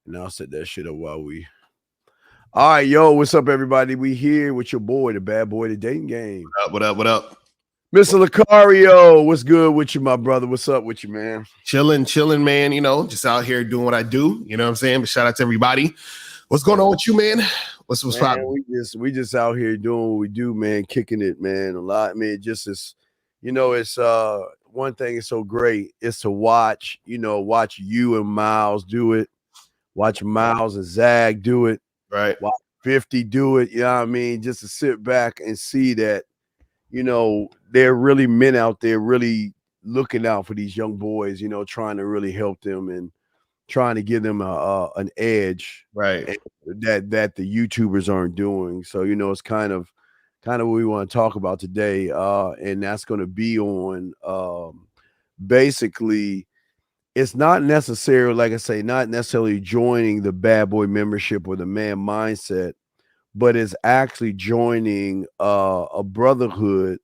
And I'll set that shit up while we. All right, yo, what's up, everybody? We here with your boy, the bad boy, the dating game. What up? What up? Mr. Lucario, what's good with you, my brother? What's up with you, man? Chilling, man. You know, just out here doing what I do. You know what I'm saying? But shout out to everybody. What's going on with you, man? What's poppin'? We just out here doing what we do, man, kicking it, man. A lot, man. Just as it's one thing is so great is to watch you and Miles do it, watch Miles and Zag do it, right? Watch 50 do it. You know what I mean? Just to sit back and see that, there are really men out there really looking out for these young boys, trying to really help them and trying to give them an edge, right? That the YouTubers aren't doing. So, it's kind of what we want to talk about today. And that's going to be on basically, it's not necessarily, like I say, not necessarily joining the bad boy membership or the man mindset, but it's actually joining a brotherhood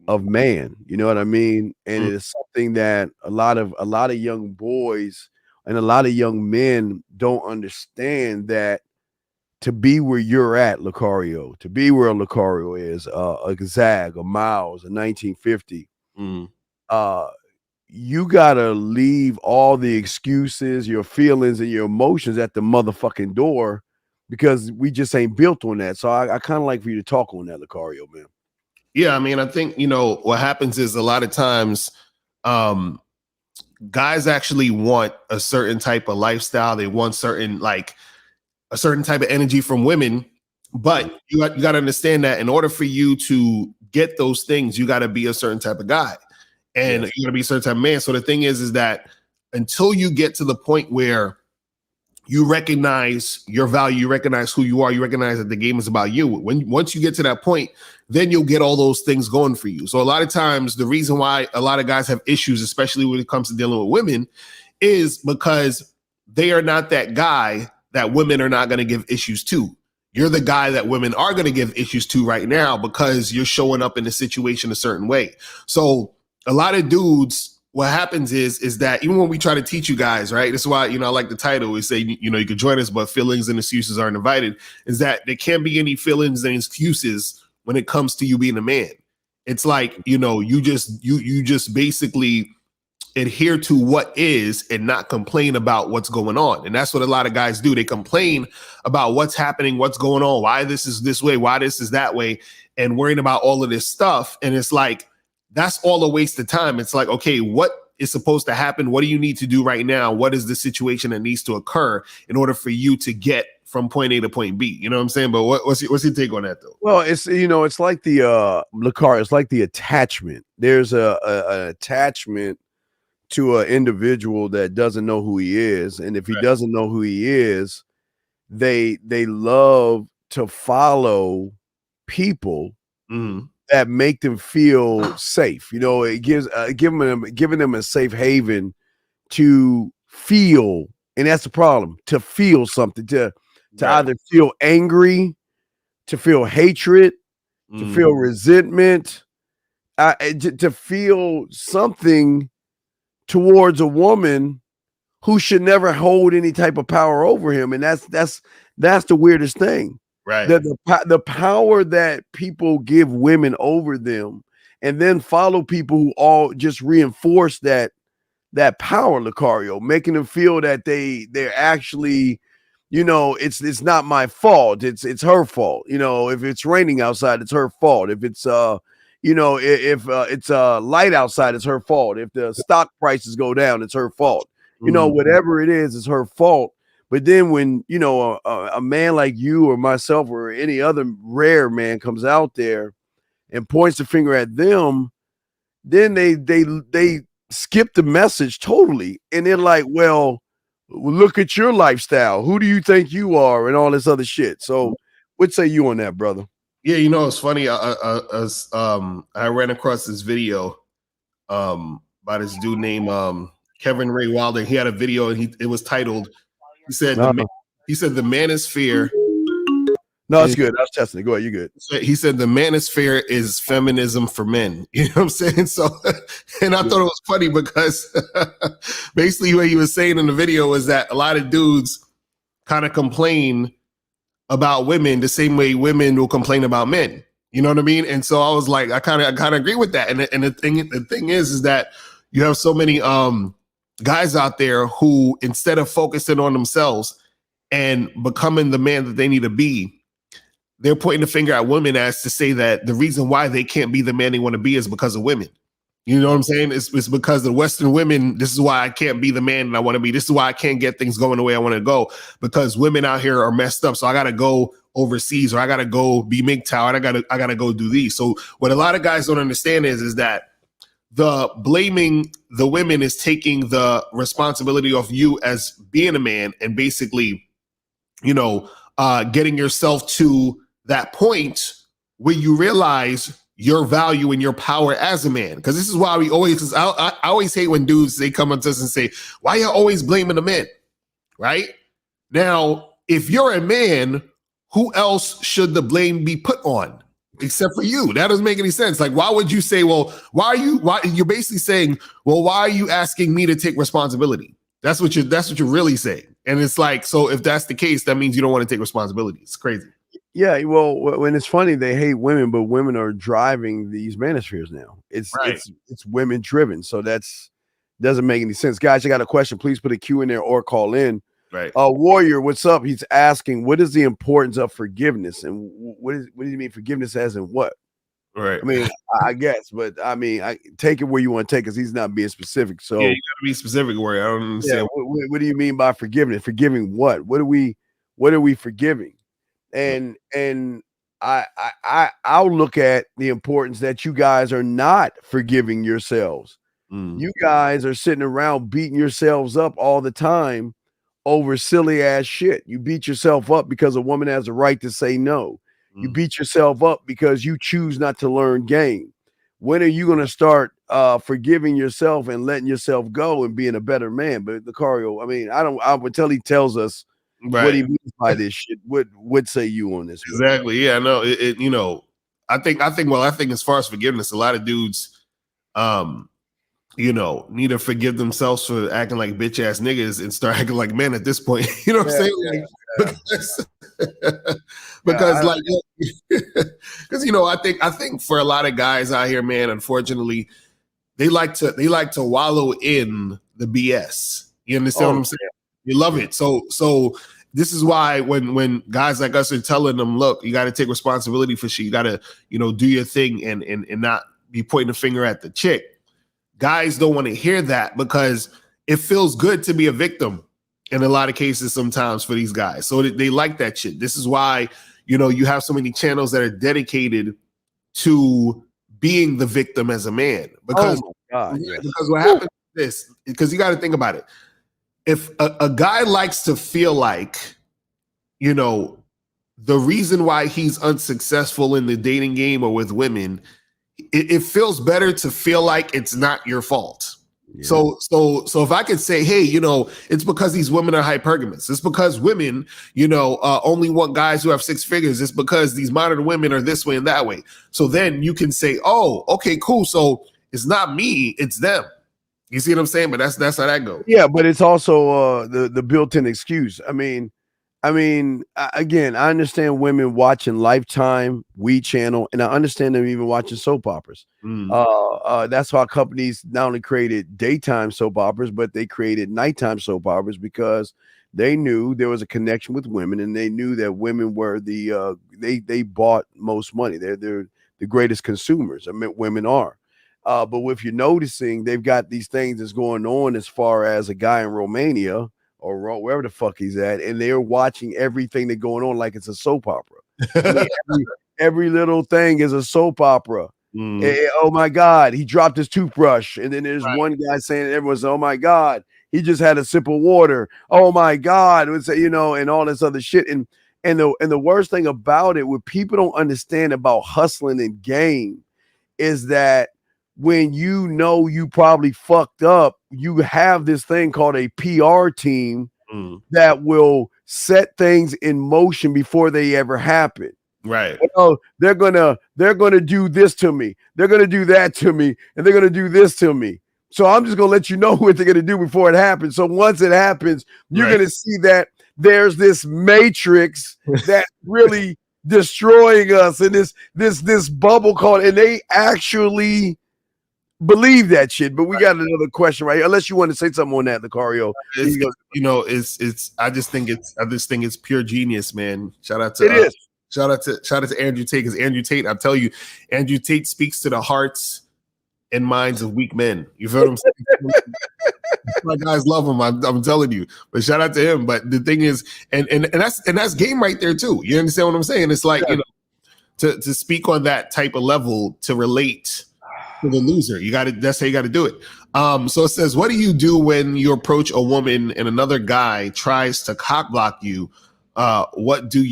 of man. You know what I mean? And it is something that a lot of young boys and a lot of young men don't understand, that to be where you're at, Lucario, to be where Lucario is, a Zag, a Miles, a 1950, you gotta leave all the excuses, your feelings, and your emotions at the motherfucking door, because we just ain't built on that. So I kind of like for you to talk on that, Lucario, man. Yeah, I mean, I think, what happens is a lot of times guys actually want a certain type of lifestyle. They want a certain type of energy from women. But you got to understand that in order for you to get those things, you got to be a certain type of guy. And you got to be a certain type of man. So the thing is that until you get to the point where you recognize your value, you recognize who you are, you recognize that the game is about you. Once you get to that point, then you'll get all those things going for you. So a lot of times, the reason why a lot of guys have issues, especially when it comes to dealing with women, is because they are not that guy that women are not going to give issues to. You're the guy that women are going to give issues to right now because you're showing up in the situation a certain way. So a lot of dudes, what happens is that even when we try to teach you guys, right? This is why, I like the title. We say, you can join us, but feelings and excuses aren't invited. Is that there can't be any feelings and excuses when it comes to you being a man. It's like, you just basically adhere to what is and not complain about what's going on. And that's what a lot of guys do. They complain about what's happening, what's going on, why this is this way, why this is that way, and worrying about all of this stuff. And it's like, that's all a waste of time. It's like, okay, what is supposed to happen? What do you need to do right now? What is the situation that needs to occur in order for you to get from point A to point B? You know what I'm saying? But what's your take on that, though? Well, it's it's like the Lucario, it's like the attachment. There's an attachment to an individual that doesn't know who he is, and if he doesn't know who he is, they love to follow people that make them feel safe. It gives giving them a safe haven to feel, and that's the problem, to feel something, to either feel angry, to feel hatred, to feel resentment, to feel something towards a woman who should never hold any type of power over him. And that's the weirdest thing. Right. The power that people give women over them, and then follow people who all just reinforce that power, Lucario, making them feel that they're actually, it's not my fault. It's her fault. If it's raining outside, it's her fault. If it's if it's light outside, it's her fault. If the stock prices go down, it's her fault. Whatever it is, it's her fault. But then when, a man like you or myself or any other rare man comes out there and points the finger at them, then they skip the message totally. And they're like, well, look at your lifestyle. Who do you think you are? And all this other shit. So what say you on that, brother? Yeah, it's funny. I ran across this video by this dude named Kevin Ray Wilder. He had a video and it was titled, he said the manosphere. No, it's good. I was testing it. Go ahead, you good. He said the manosphere is feminism for men. You know what I'm saying? So, and I thought it was funny because basically what he was saying in the video was that a lot of dudes kind of complain about women the same way women will complain about men. You know what I mean? And so I was like, I kind of agree with that. And the thing is that you have so many guys out there who, instead of focusing on themselves and becoming the man that they need to be, they're pointing the finger at women as to say that the reason why they can't be the man they want to be is because of women. You know what I'm saying? It's because the Western women, this is why I can't be the man that I want to be. This is why I can't get things going the way I want to go, because women out here are messed up. So I got to go overseas, or I got to go be MGTOW, and I got to go do these. So what a lot of guys don't understand is that the blaming the women is taking the responsibility of you as being a man, and basically, getting yourself to that point where you realize your value and your power as a man. Because this is why I always hate when dudes, they come up to us and say, why you always blaming the men? Right? Now, if you're a man, who else should the blame be put on except for you? That doesn't make any sense. Like, why would you say, well, why you're basically saying, well, why are you asking me to take responsibility? That's what you're really saying. And it's like, so if that's the case, that means you don't want to take responsibility. It's crazy. Yeah, well, when it's funny, they hate women, but women are driving these manospheres now. It's women driven, so that's doesn't make any sense. Guys, I got a question. Please put a Q in there or call in. Right. Warrior, what's up? He's asking, what is the importance of forgiveness, and what do you mean forgiveness as in what? Right. I mean, I guess, but I mean, I take it where you want to take, because he's not being specific. So yeah, you gotta be specific, Warrior. I don't understand. Yeah, what do you mean by forgiveness? Forgiving what? What are we forgiving? And I'll look at the importance that you guys are not forgiving yourselves. You guys are sitting around beating yourselves up all the time over silly ass shit. You beat yourself up because a woman has a right to say no. You beat yourself up because you choose not to learn game. When are you going to start forgiving yourself and letting yourself go and being a better man? But Lucario, I mean, I would tell he tells us what he means by this shit. What say you on this? Exactly. Yeah, I know. I think as far as forgiveness, a lot of dudes need to forgive themselves for acting like bitch ass niggas and start acting like men at this point. You know what I'm saying? Because I think for a lot of guys out here, man, unfortunately, they like to wallow in the BS. You understand what I'm saying? You love it. So this is why when guys like us are telling them, look, you got to take responsibility for shit. You got to, do your thing and not be pointing the finger at the chick. Guys don't want to hear that because it feels good to be a victim in a lot of cases sometimes for these guys. So they like that shit. This is why, you have so many channels that are dedicated to being the victim as a man. Because, because what happens is this, because you got to think about it. If a guy likes to feel like, the reason why he's unsuccessful in the dating game or with women, it feels better to feel like it's not your fault. Yeah. So if I could say, hey, it's because these women are hypergamous. It's because women, only want guys who have six figures. It's because these modern women are this way and that way. So then you can say, oh, okay, cool. So it's not me, it's them. You see what I'm saying? But that's how that goes. Yeah, but it's also the built-in excuse. I mean, again, I understand women watching Lifetime, We Channel, and I understand them even watching soap operas. That's why companies not only created daytime soap operas, but they created nighttime soap operas because they knew there was a connection with women, and they knew that women were they bought most money. They're the greatest consumers. I mean, women are. But if you're noticing, they've got these things that's going on as far as a guy in Romania or wherever the fuck he's at, and they're watching everything that's going on like it's a soap opera. I mean, every little thing is a soap opera. Oh my God, he dropped his toothbrush, and then there's one guy saying, everyone's, oh my God, he just had a sip of water. Oh my God, and all this other shit. And the worst thing about it, what people don't understand about hustling and game, is that when you probably fucked up, you have this thing called a PR team that will set things in motion before they ever happen. Right. Oh, they're gonna do this to me. They're gonna do that to me, and they're gonna do this to me. So I'm just gonna let you know what they're gonna do before it happens. So once it happens, you're gonna see that there's this matrix that really destroying us in this bubble called, and they actually believe that shit. But we got another question right here. Unless you want to say something on that, Lucario. I just think it's pure genius, man. Shout out to Andrew Tate, because Andrew Tate, I'm telling you, Andrew Tate speaks to the hearts and minds of weak men. You feel what I'm saying? My guys love him. I'm telling you. But shout out to him. But the thing is, and that's game right there too. You understand what I'm saying? It's like, to speak on that type of level, to relate to the loser, that's how you got to do it. So it says, what do you do when you approach a woman and another guy tries to cock block you? What do?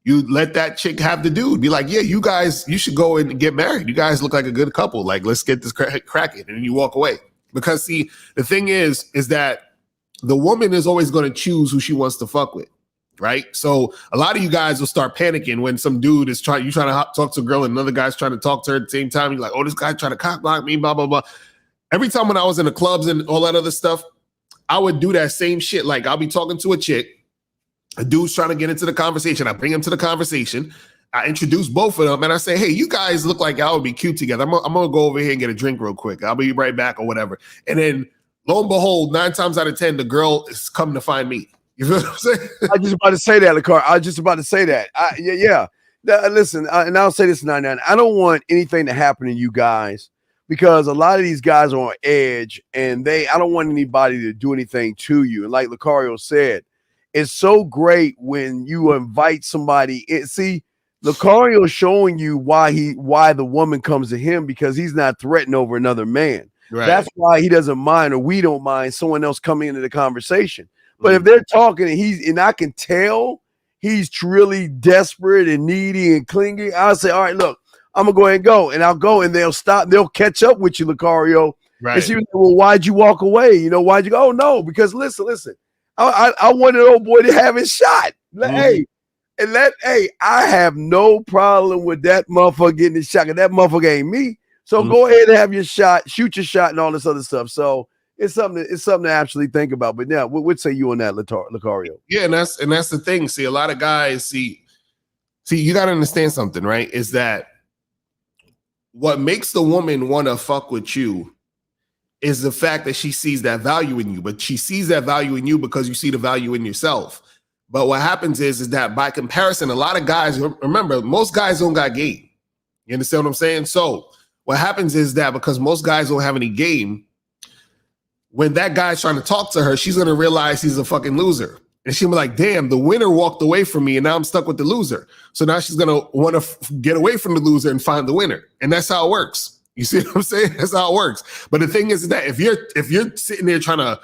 You let that chick have the dude. Be like, yeah, you guys, you should go and get married. You guys look like a good couple. Like, let's get this cracking. And then you walk away. Because see, the thing is that the woman is always going to choose who she wants to fuck with. Right. So a lot of you guys will start panicking when some dude is trying to talk to a girl and another guy's trying to talk to her at the same time. You're like, oh, this guy trying to cock block me, blah, blah, blah. Every time when I was in the clubs and all that other stuff, I would do that same shit. Like, I'll be talking to a chick. A dude's trying to get into the conversation. I bring him to the conversation. I introduce both of them and I say, hey, you guys look like y'all would be cute together. I'm going to go over here and get a drink real quick. I'll be right back or whatever. And then lo and behold, 9 times out of 10, the girl is coming to find me. You feel what I'm saying? I was just about to say that, Lacar. I was just about to say that. Yeah. Listen, and I'll say this 99. I don't want anything to happen to you guys because a lot of these guys are on edge and I don't want anybody to do anything to you. And like Lucario said, it's so great when you invite somebody in. See, Lucario showing you why the woman comes to him because he's not threatened over another man. Right. That's why he doesn't mind, or we don't mind someone else coming into the conversation. But if they're talking and I can tell he's really desperate and needy and clingy, I'll say, all right, look, I'm gonna go ahead and go. And I'll go and they'll stop, they'll catch up with you, Lucario. Right. And she was like, well, why'd you walk away? Why'd you go? Oh, no, because listen. I wanted old boy to have his shot. Hey, I have no problem with that motherfucker getting his shot. That motherfucker ain't me. So go ahead and have your shot, shoot your shot, and all this other stuff. So it's something to actually think about. But now, what would say you on that, Lucario? Yeah, and that's the thing. See, a lot of guys see, you got to understand something, right? Is that what makes the woman want to fuck with you is the fact that she sees that value in you, but she sees that value in you because you see the value in yourself. But what happens is that by comparison, a lot of guys, remember, most guys don't got game. You understand what I'm saying? So what happens is that because most guys don't have any game, when that guy's trying to talk to her, she's going to realize he's a fucking loser. And she'll be like, damn, the winner walked away from me and now I'm stuck with the loser. So now she's going to want to get away from the loser and find the winner. And that's how it works. You see what I'm saying? That's how it works. But the thing is that if you're sitting there trying to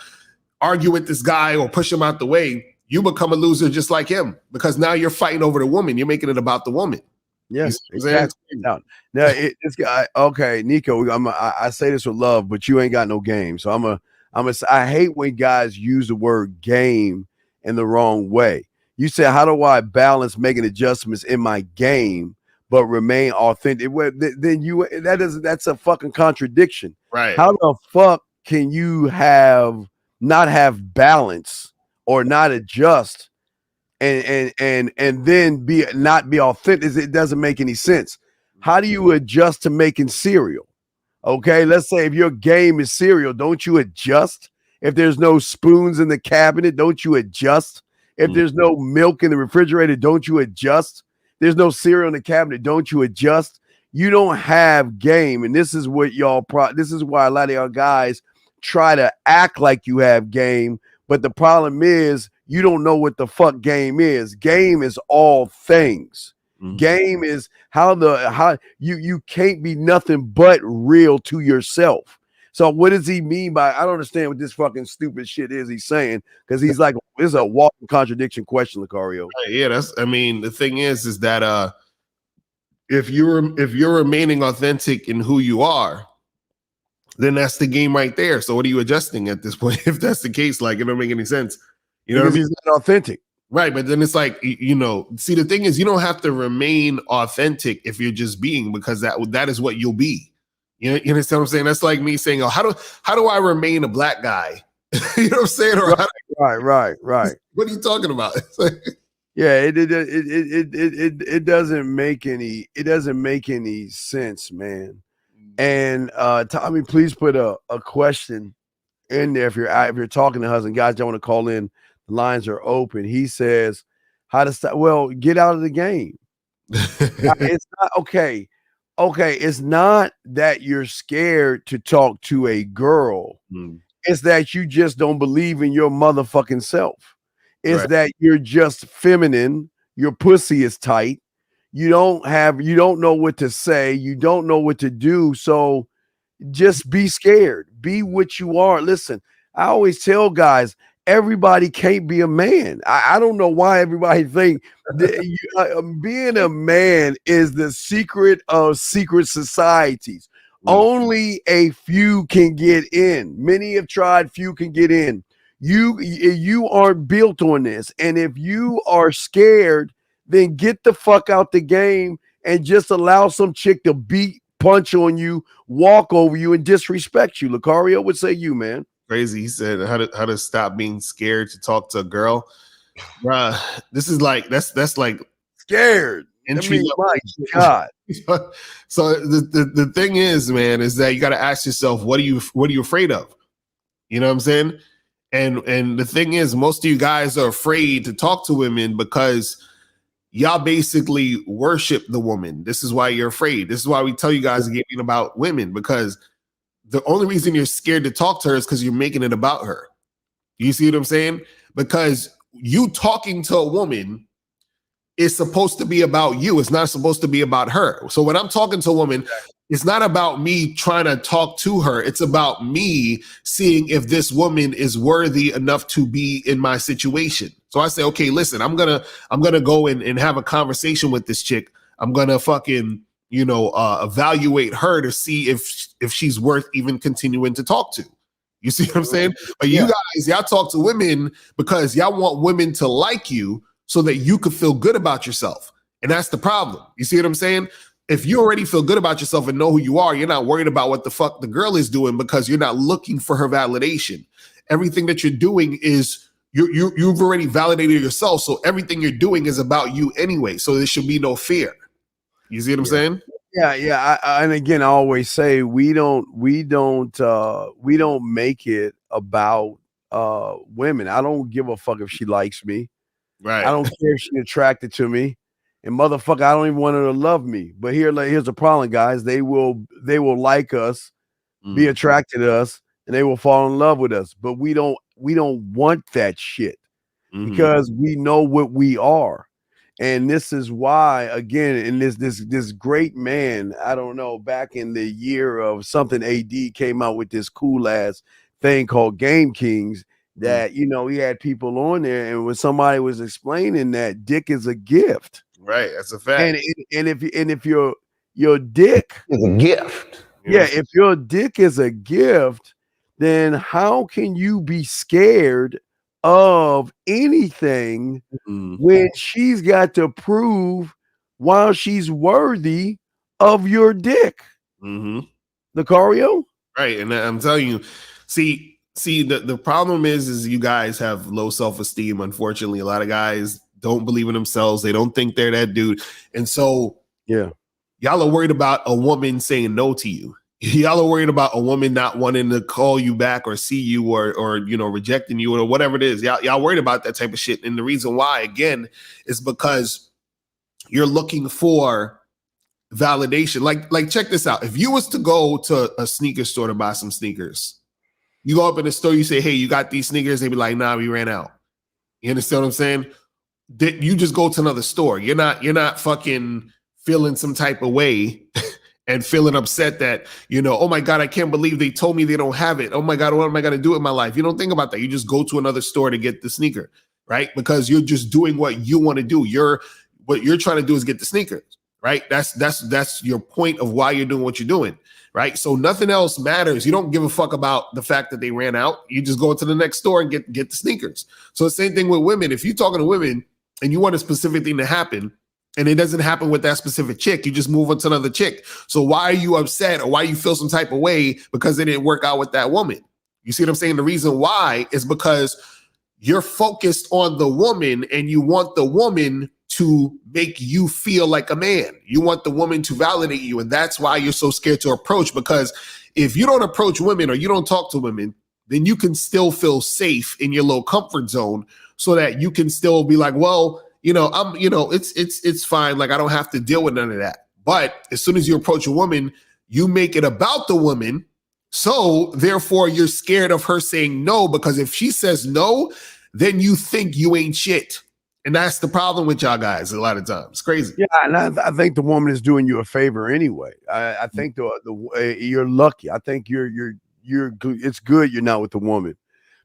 argue with this guy or push him out the way, you become a loser just like him because now you're fighting over the woman. You're making it about the woman. Yes, exactly. Now this guy, okay, Nico, I say this with love, but you ain't got no game. So I hate when guys use the word game in the wrong way. You say, how do I balance making adjustments in my game but remain authentic? Well, then that's a fucking contradiction. Right. How the fuck can you not have balance or not adjust and then not be authentic? It doesn't make any sense. How do you adjust to making cereal? Okay, let's say if your game is cereal, don't you adjust? If there's no spoons in the cabinet, don't you adjust? If there's no milk in the refrigerator, don't you adjust? There's no cereal in the cabinet, don't you adjust? You don't have game, and this is what this is why a lot of y'all guys try to act like you have game, but the problem is you don't know what the fuck game is. Game is all things. Game is how you can't be nothing but real to yourself. So what does he mean by, I don't understand what this fucking stupid shit is he's saying, because he's like, it's a walking contradiction question, Lucario. Yeah, the thing is that if you're remaining authentic in who you are, then that's the game right there. So what are you adjusting at this point? If that's the case, like, it don't make any sense. You know what I mean? He's not authentic. Right, but then it's like, see, the thing is, you don't have to remain authentic if you're just being, because that is what you'll be. You understand what I'm saying? That's like me saying, oh, how do I remain a black guy? You know what I'm saying? Or Right. What are you talking about? Yeah, it doesn't make any sense, man. And Tommy, please put a question in there if you're talking to husband. Guys don't want to call in. The lines are open. He says, how to stop? Well, get out of the game. It's not okay. Okay, it's not that you're scared to talk to a girl. It's that you just don't believe in your motherfucking self. It's that you're just feminine. Your pussy is tight. You don't know what to say. You don't know what to do. So just be scared. Be what you are. Listen, I always tell guys, everybody can't be a man. I don't know why everybody think that being a man is the secret of secret societies. Only a few can get in. Many have tried, few can get in. You aren't built on this. And if you are scared, then get the fuck out the game and just allow some chick to punch on you, walk over you, and disrespect you. Lucario, what say you, man? Crazy. He said how to stop being scared to talk to a girl. Bruh, this is like that's like scared. Entry level. My God. So the thing is, man, is that you got to ask yourself, what are you afraid of? You know what I'm saying? And the thing is, most of you guys are afraid to talk to women because y'all basically worship the woman. This is why you're afraid. This is why we tell you guys again about women, because the only reason you're scared to talk to her is because you're making it about her. You see what I'm saying? Because you talking to a woman is supposed to be about you. It's not supposed to be about her. So when I'm talking to a woman, it's not about me trying to talk to her. It's about me seeing if this woman is worthy enough to be in my situation. So I say, okay, listen, I'm gonna go and have a conversation with this chick. I'm gonna fucking, evaluate her to see if she's worth even continuing to talk to. You see what I'm saying? But you guys, y'all talk to women because y'all want women to like you so that you could feel good about yourself. And that's the problem. You see what I'm saying? If you already feel good about yourself and know who you are, you're not worried about what the fuck the girl is doing because you're not looking for her validation. Everything that you're doing is you've already validated yourself. So everything you're doing is about you anyway. So there should be no fear. You see what I'm saying? Yeah. And again, I always say we don't make it about women. I don't give a fuck if she likes me. Right. I don't care if she's attracted to me. And motherfucker, I don't even want her to love me. But here's the problem, guys. They will like us, be attracted to us, and they will fall in love with us. But we don't want that shit because we know what we are. And this is why, again, in this great man, I don't know, back in the year of something, AD came out with this cool ass thing called Game Kings. That he had people on there, and when somebody was explaining that dick is a gift, right? That's a fact. And if your dick is a gift, if your dick is a gift, then how can you be scared of anything when she's got to prove why she's worthy of your dick? Lucario, right? And I'm telling you, see, the problem is you guys have low self-esteem. Unfortunately, a lot of guys don't believe in themselves. They don't think they're that dude. And so, y'all are worried about a woman saying no to you. Y'all are worried about a woman not wanting to call you back or see you or rejecting you or whatever it is. Y'all worried about that type of shit. And the reason why, again, is because you're looking for validation. Like check this out. If you was to go to a sneaker store to buy some sneakers, you go up in the store, you say, hey, you got these sneakers? They be like, nah, we ran out. You understand what I'm saying? You just go to another store. You're not fucking feeling some type of way and feeling upset that, oh my God, I can't believe they told me they don't have it. Oh my God, what am I going to do with my life? You don't think about that. You just go to another store to get the sneaker, right? Because you're just doing what you want to do. What you're trying to do is get the sneakers, right? That's your point of why you're doing what you're doing. Right. So nothing else matters. You don't give a fuck about the fact that they ran out. You just go to the next store and get the sneakers. So the same thing with women. If you're talking to women and you want a specific thing to happen and it doesn't happen with that specific chick, you just move on to another chick. So why are you upset or why you feel some type of way because it didn't work out with that woman? You see what I'm saying? The reason why is because you're focused on the woman and you want the woman to make you feel like a man. You want the woman to validate you. And that's why you're so scared to approach, because if you don't approach women or you don't talk to women, then you can still feel safe in your little comfort zone so that you can still be like, well, it's fine. Like, I don't have to deal with none of that. But as soon as you approach a woman, you make it about the woman. So therefore you're scared of her saying no, because if she says no, then you think you ain't shit. And that's the problem with y'all guys a lot of times. It's crazy. Yeah, and I think the woman is doing you a favor anyway. I think you're lucky. I think you're good. It's good you're not with the woman,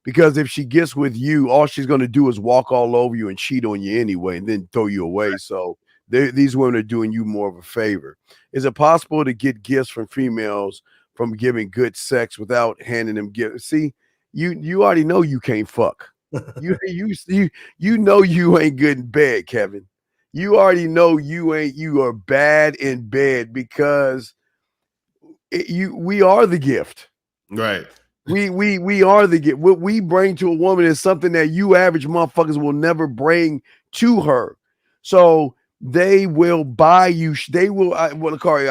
because if she gets with you, all she's going to do is walk all over you and cheat on you anyway, and then throw you away. So these women are doing you more of a favor. Is it possible to get gifts from females from giving good sex without handing them gifts? See, you already know you can't fuck. You know you ain't good in bed, Kevin. You already know you are bad in bed, because we are the gift. Right. We are the gift. What we bring to a woman is something that you average motherfuckers will never bring to her. So they will buy you. They will. I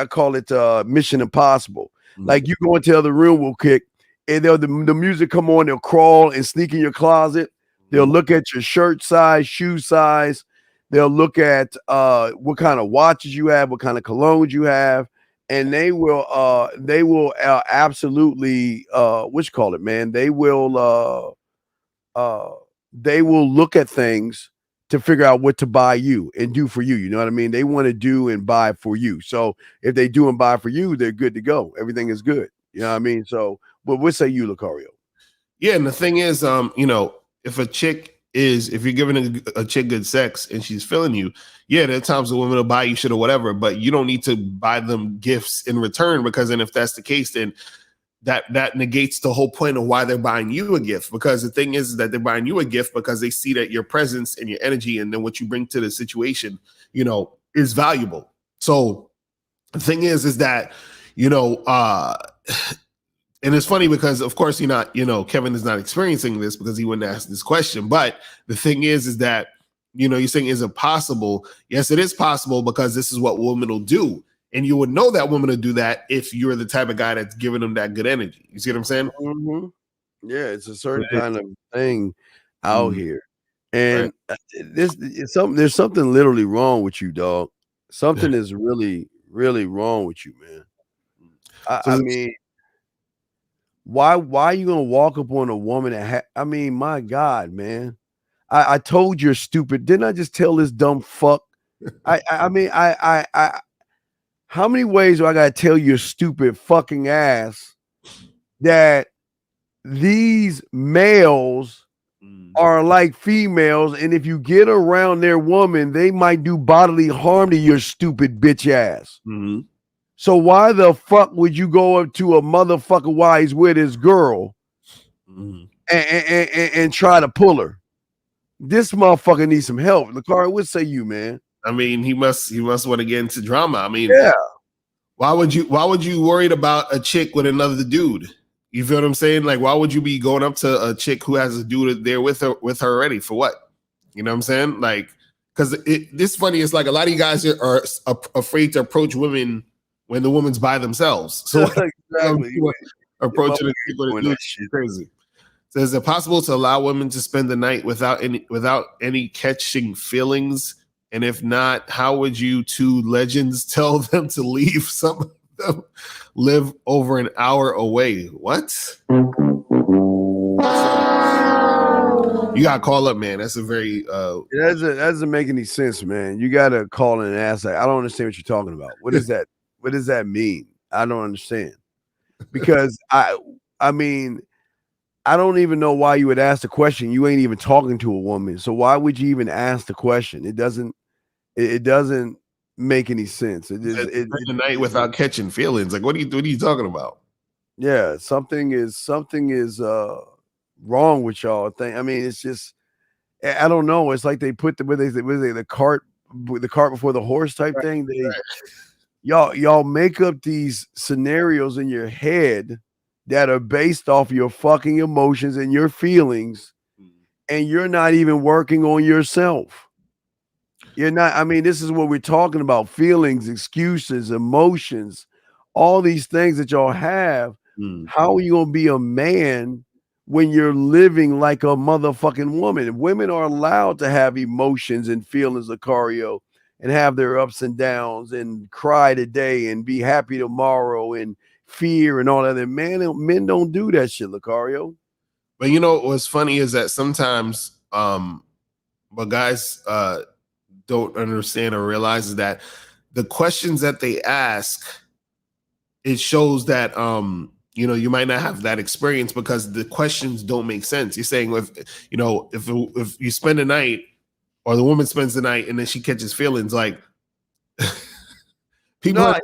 call it Mission Impossible. Mm-hmm. Like, you go into the other room, will kick, and the music come on. They'll crawl and sneak in your closet. They'll look at your shirt size, shoe size. They'll look at what kind of watches you have, what kind of colognes you have, and they will absolutely what you call it, man. They will look at things to figure out what to buy you and do for you. You know what I mean? They want to do and buy for you. So if they do and buy for you, they're good to go. Everything is good. You know what I mean? So, but what say you, Lucario? Yeah, and the thing is, if you're giving a chick good sex and she's feeling you, yeah, there are times the women will buy you shit or whatever, but you don't need to buy them gifts in return, because then if that's the case, then that negates the whole point of why they're buying you a gift. Because the thing is that they're buying you a gift because they see that your presence and your energy and then what you bring to the situation, is valuable. So the thing is that, and it's funny because, of course, Kevin is not experiencing this because he wouldn't ask this question. But the thing is that, you're saying, is it possible? Yes, it is possible, because this is what women will do. And you would know that women will do that if you're the type of guy that's giving them that good energy. You see what I'm saying? Mm-hmm. Yeah, it's a certain kind of thing out here. And there's something literally wrong with you, dog. Something is really, really wrong with you, man. I mean, why are you gonna walk up on a woman I mean, my God, man. I told you're stupid. Didn't I just tell this dumb fuck? I mean, how many ways do I gotta tell your stupid fucking ass that these males are like females, and if you get around their woman, they might do bodily harm to your stupid bitch ass? Mm-hmm. So why the fuck would you go up to a motherfucker while he's with his girl and try to pull her? This motherfucker needs some help. Lucario, what say you, man? I mean, he must want to get into drama. I mean, yeah. Why would you worried about a chick with another dude? You feel what I'm saying? Like, why would you be going up to a chick who has a dude there with her already? For what? You know what I'm saying? Like, because this funny. It's like a lot of you guys are afraid to approach women when the woman's by themselves. So exactly. Approaching a chick with a dude is crazy. So is it possible to allow women to spend the night without any catching feelings? And if not, how would you two legends tell them to leave? Some of them live over an hour away. What? You gotta call up, man. That's a very that doesn't make any sense, man. You gotta call in and ask. Like, I don't understand what you're talking about. What is that? What does that mean? I don't understand. Because I mean, I don't even know why you would ask the question. You ain't even talking to a woman. So why would you even ask the question? It doesn't make any sense. The night without catching feelings. Like, what are you talking about? Yeah, something is wrong with y'all. I mean, it's just, I don't know. It's like they put the cart before the horse type thing. Y'all make up these scenarios in your head that are based off your fucking emotions and your feelings, and you're not even working on yourself. You're not, I mean, this is what we're talking about: feelings, excuses, emotions, all these things that y'all have. How are you gonna be a man when you're living like a motherfucking woman? Women are allowed to have emotions and feelings, Lucario, and have their ups and downs and cry today and be happy tomorrow and fear and all that. And men don't do that shit, Lucario. But you know what's funny is that sometimes what guys don't understand or realize is that the questions that they ask, it shows that you know, you might not have that experience because the questions don't make sense. You're saying if you spend the night or the woman spends the night and then she catches feelings, like people. No, I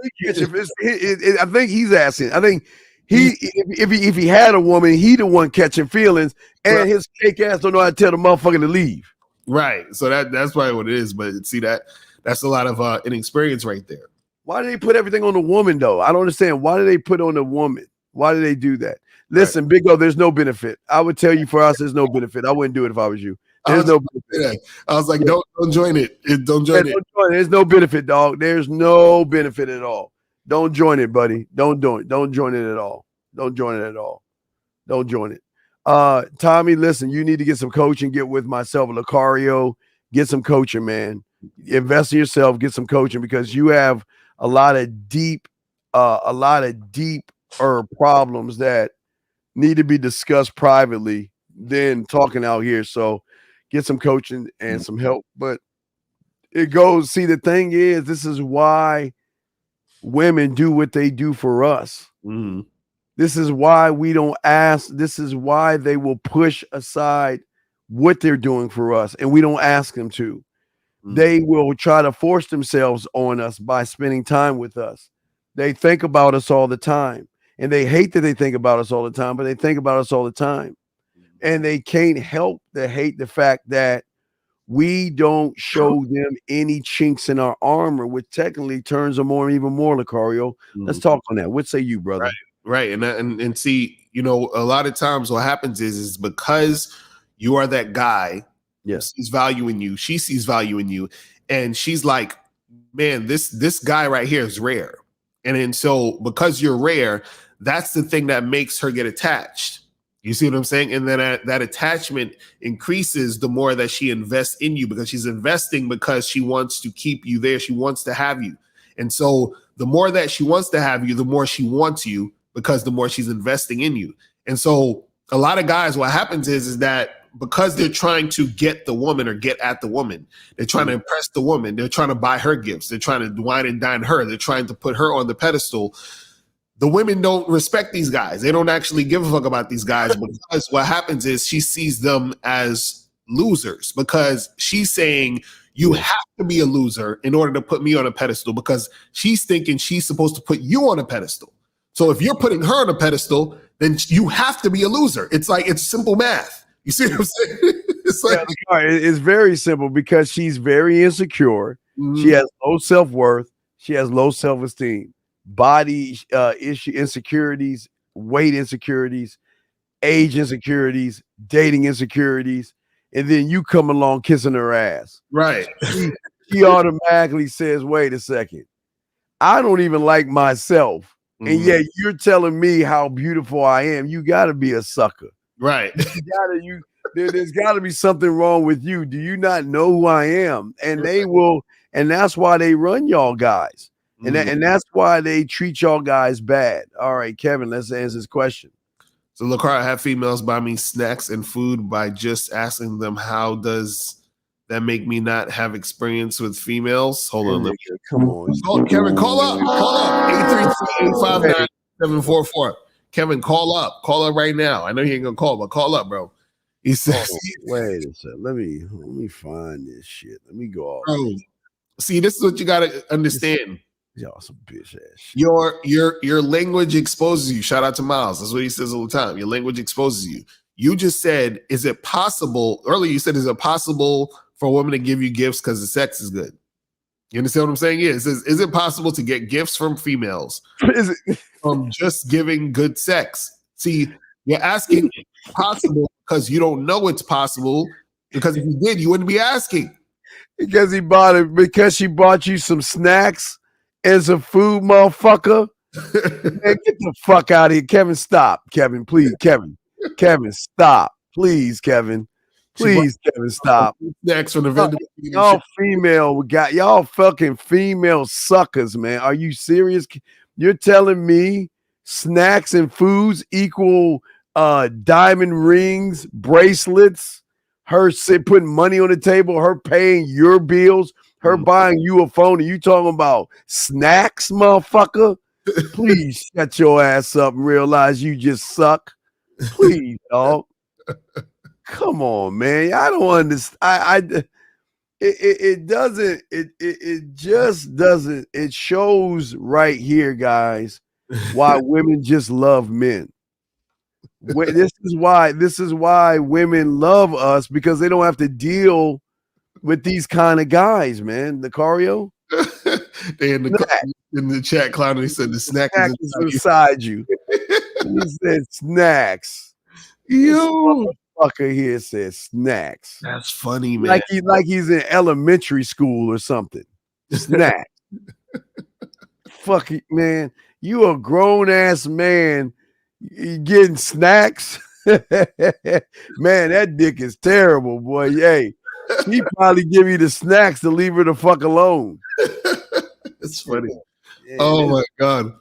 think he's asking. I think if he had a woman, he the one catching feelings, and his fake ass don't know how to tell the motherfucker to leave. Right. So that's probably what it is. But see, that's a lot of inexperience right there. Why do they put everything on the woman though? I don't understand. Why do they put on the woman? Why do they do that? Listen, right. Big O, there's no benefit. I would tell you for us, there's no benefit. I wouldn't do it if I was you. There's no benefit. I was like, don't join it. Don't join it. There's no benefit, dog. There's no benefit at all. Don't join it, buddy. Don't do it. Don't join it at all. Don't join it at all. Don't join it. Tommy, listen, you need to get some coaching. Get with myself, Lucario. Get some coaching, man. Invest in yourself. Get some coaching because you have a lot of deeper problems that need to be discussed privately than talking out here. So get some coaching and some help. But it goes, see, the thing is, this is why women do what they do for us. Mm-hmm. This is why we don't ask. This is why they will push aside what they're doing for us, and we don't ask them to. Mm-hmm. They will try to force themselves on us by spending time with us. They think about us all the time, and they hate that they think about us all the time, but they think about us all the time. And they can't help to hate the fact that we don't show them any chinks in our armor, which technically turns them on even more, Lucario. Let's talk on that. What say you, brother? Right. And see, you know, a lot of times what happens is because you are that guy, yes, sees value in you, she sees value in you, and she's like, man, this guy right here is rare. And so because you're rare, that's the thing that makes her get attached. You see what I'm saying? And then that attachment increases the more that she invests in you, because she's investing because she wants to keep you there. She wants to have you. And so the more that she wants to have you, the more she wants you, because the more she's investing in you. And so a lot of guys, what happens is that because they're trying to get the woman or get at the woman, they're trying to impress the woman. They're trying to buy her gifts. They're trying to wine and dine her. They're trying to put her on the pedestal. The women don't respect these guys. They don't actually give a fuck about these guys, because what happens is she sees them as losers, because she's saying you have to be a loser in order to put me on a pedestal, because she's thinking she's supposed to put you on a pedestal. So if you're putting her on a pedestal, then you have to be a loser. It's like, it's simple math. You see what I'm saying? It's like, it's very simple, because she's very insecure. Mm-hmm. She has low self-worth. She has low self-esteem. Body issue insecurities, weight insecurities, age insecurities, dating insecurities, and then you come along kissing her ass. Right. She automatically says, wait a second, I don't even like myself. Mm-hmm. And yet you're telling me how beautiful I am. You got to be a sucker. Right. There's got to be something wrong with you. Do you not know who I am? And they will, and that's why they run y'all guys. And, and that's why they treat y'all guys bad. All right, Kevin, let's answer this question. So, Lucario, have females buy me snacks and food by just asking them, how does that make me not have experience with females? Hold on. Come on. Kevin, call up. 833-859-744. Kevin, call up. Call up right now. I know he ain't going to call, but call up, bro. He says, wait a second. Let me find this shit. Let me go off. Bro, see, this is what you got to understand. Y'all some bitch ass shit. Your language exposes you. Shout out to Miles. That's what he says all the time. Your language exposes you. You just said, is it possible? Earlier you said, is it possible for a woman to give you gifts because the sex is good? You understand what I'm saying? Yeah. It says, is it possible to get gifts from females is it? from just giving good sex? See, You're asking possible because you don't know it's possible. Because if you did, you wouldn't be asking. Because she bought you some snacks and some food, motherfucker. Man, get the fuck out of here. Kevin, stop. Kevin, please. Kevin, stop. Please, Kevin. Please, Kevin, stop. Snacks from the vendor. Y'all fucking female suckers, man. Are you serious? You're telling me snacks and foods equal diamond rings, bracelets, her putting money on the table, her paying your bills, her buying you a phone, and you talking about snacks, motherfucker? Please shut your ass up and realize you just suck. Please, dog. Come on, man. I don't understand. It doesn't. It just doesn't. It shows right here, guys, why women just love men. This is why women love us, because they don't have to deal with these kind of guys, man. Lucario. They in the chat clown, they said the snack is inside you. He said snacks. Yo, motherfucker here says snacks. That's funny, man. Like he's in elementary school or something. Snacks. Fuck it, man. You a grown ass man. You getting snacks? Man, that dick is terrible, boy. Hey, he probably give you the snacks to leave her the fuck alone. It's funny. Yeah, oh my God.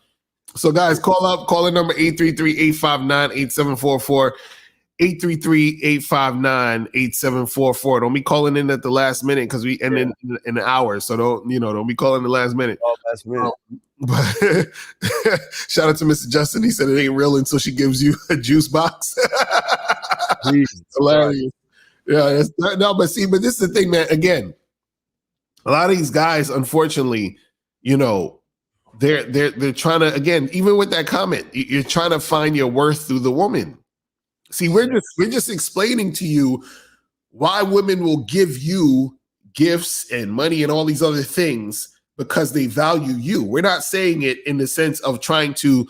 So guys, call in number 833-859-8744. 833-859-8744. Don't be calling in at the last minute because we end in an hour. So don't be calling the last minute. Last minute. But shout out to Mr. Justin. He said it ain't real until she gives you a juice box. Hilarious. Yeah, but this is the thing, man. Again, a lot of these guys, unfortunately, they're trying to, again, even with that comment, you're trying to find your worth through the woman. See, we're just explaining to you why women will give you gifts and money and all these other things because they value you. We're not saying it in the sense of trying to,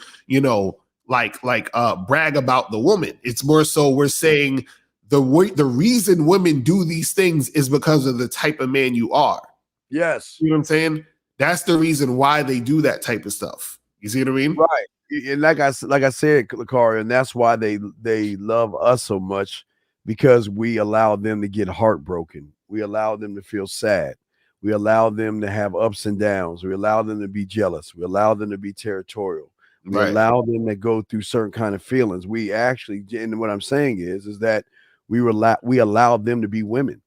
brag about the woman. It's more so we're saying the reason women do these things is because of the type of man you are. Yes. You know what I'm saying? That's the reason why they do that type of stuff. You see what I mean? Right. And like I said, Lucario, and that's why they love us so much, because we allow them to get heartbroken. We allow them to feel sad. We allow them to have ups and downs. We allow them to be jealous. We allow them to be territorial. We allow them to go through certain kind of feelings. We actually, and what I'm saying is that we allow them to be women.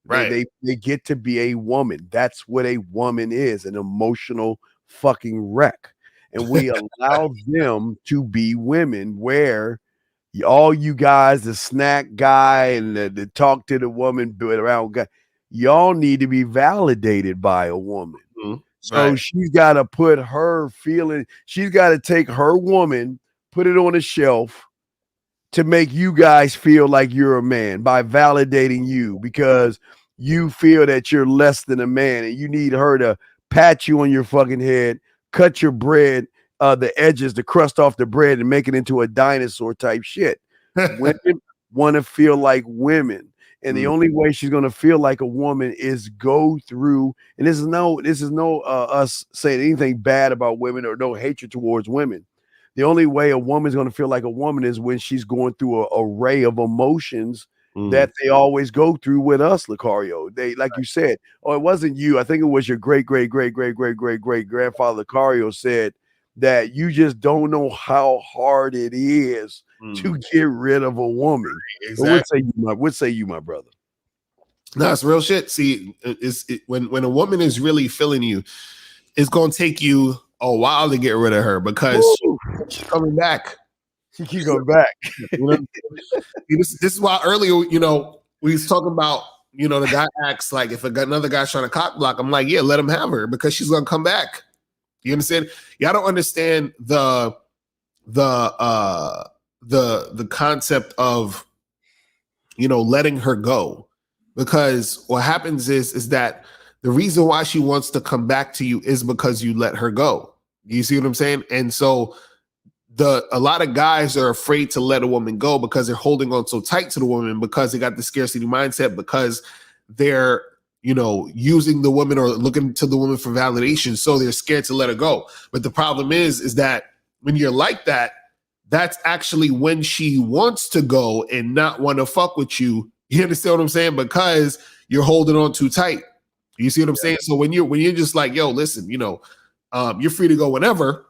Right. They get to be a woman. That's what a woman is, an emotional fucking wreck. And we allow them to be women, where all you guys, the snack guy and the talk to the woman around guy, y'all need to be validated by a woman. Mm-hmm. So she's got to put her feeling, she's got to take her woman, put it on a shelf to make you guys feel like you're a man by validating you, because you feel that you're less than a man and you need her to pat you on your fucking head, cut your bread, the edges, the crust off the bread, and make it into a dinosaur type shit. Women want to feel like women. And the only way she's going to feel like a woman is go through, and this is no us saying anything bad about women or no hatred towards women. The only way a woman's going to feel like a woman is when she's going through an array of emotions that they always go through with us, Lucario. They, like you said, it wasn't you. I think it was your great grandfather Lucario said that you just don't know how hard it is to get rid of a woman. Exactly. What say you, my brother? No, it's real shit. See, when a woman is really feeling you, it's gonna take you a while to get rid of her because she's coming back. She keeps going back. This is why earlier, we was talking about, the guy acts like if another guy's trying to cock block, I'm like, yeah, let him have her because she's gonna come back. You understand? Y'all don't understand the concept of letting her go, because what happens is that the reason why she wants to come back to you is because you let her go. You see what I'm saying? And so a lot of guys are afraid to let a woman go because they're holding on so tight to the woman because they got the scarcity mindset, because they're, using the woman or looking to the woman for validation. So they're scared to let her go. But the problem is that when you're like that, that's actually when she wants to go and not want to fuck with you. You understand what I'm saying? Because you're holding on too tight. You see what I'm saying? So when you're just like, yo, listen, you're free to go whenever.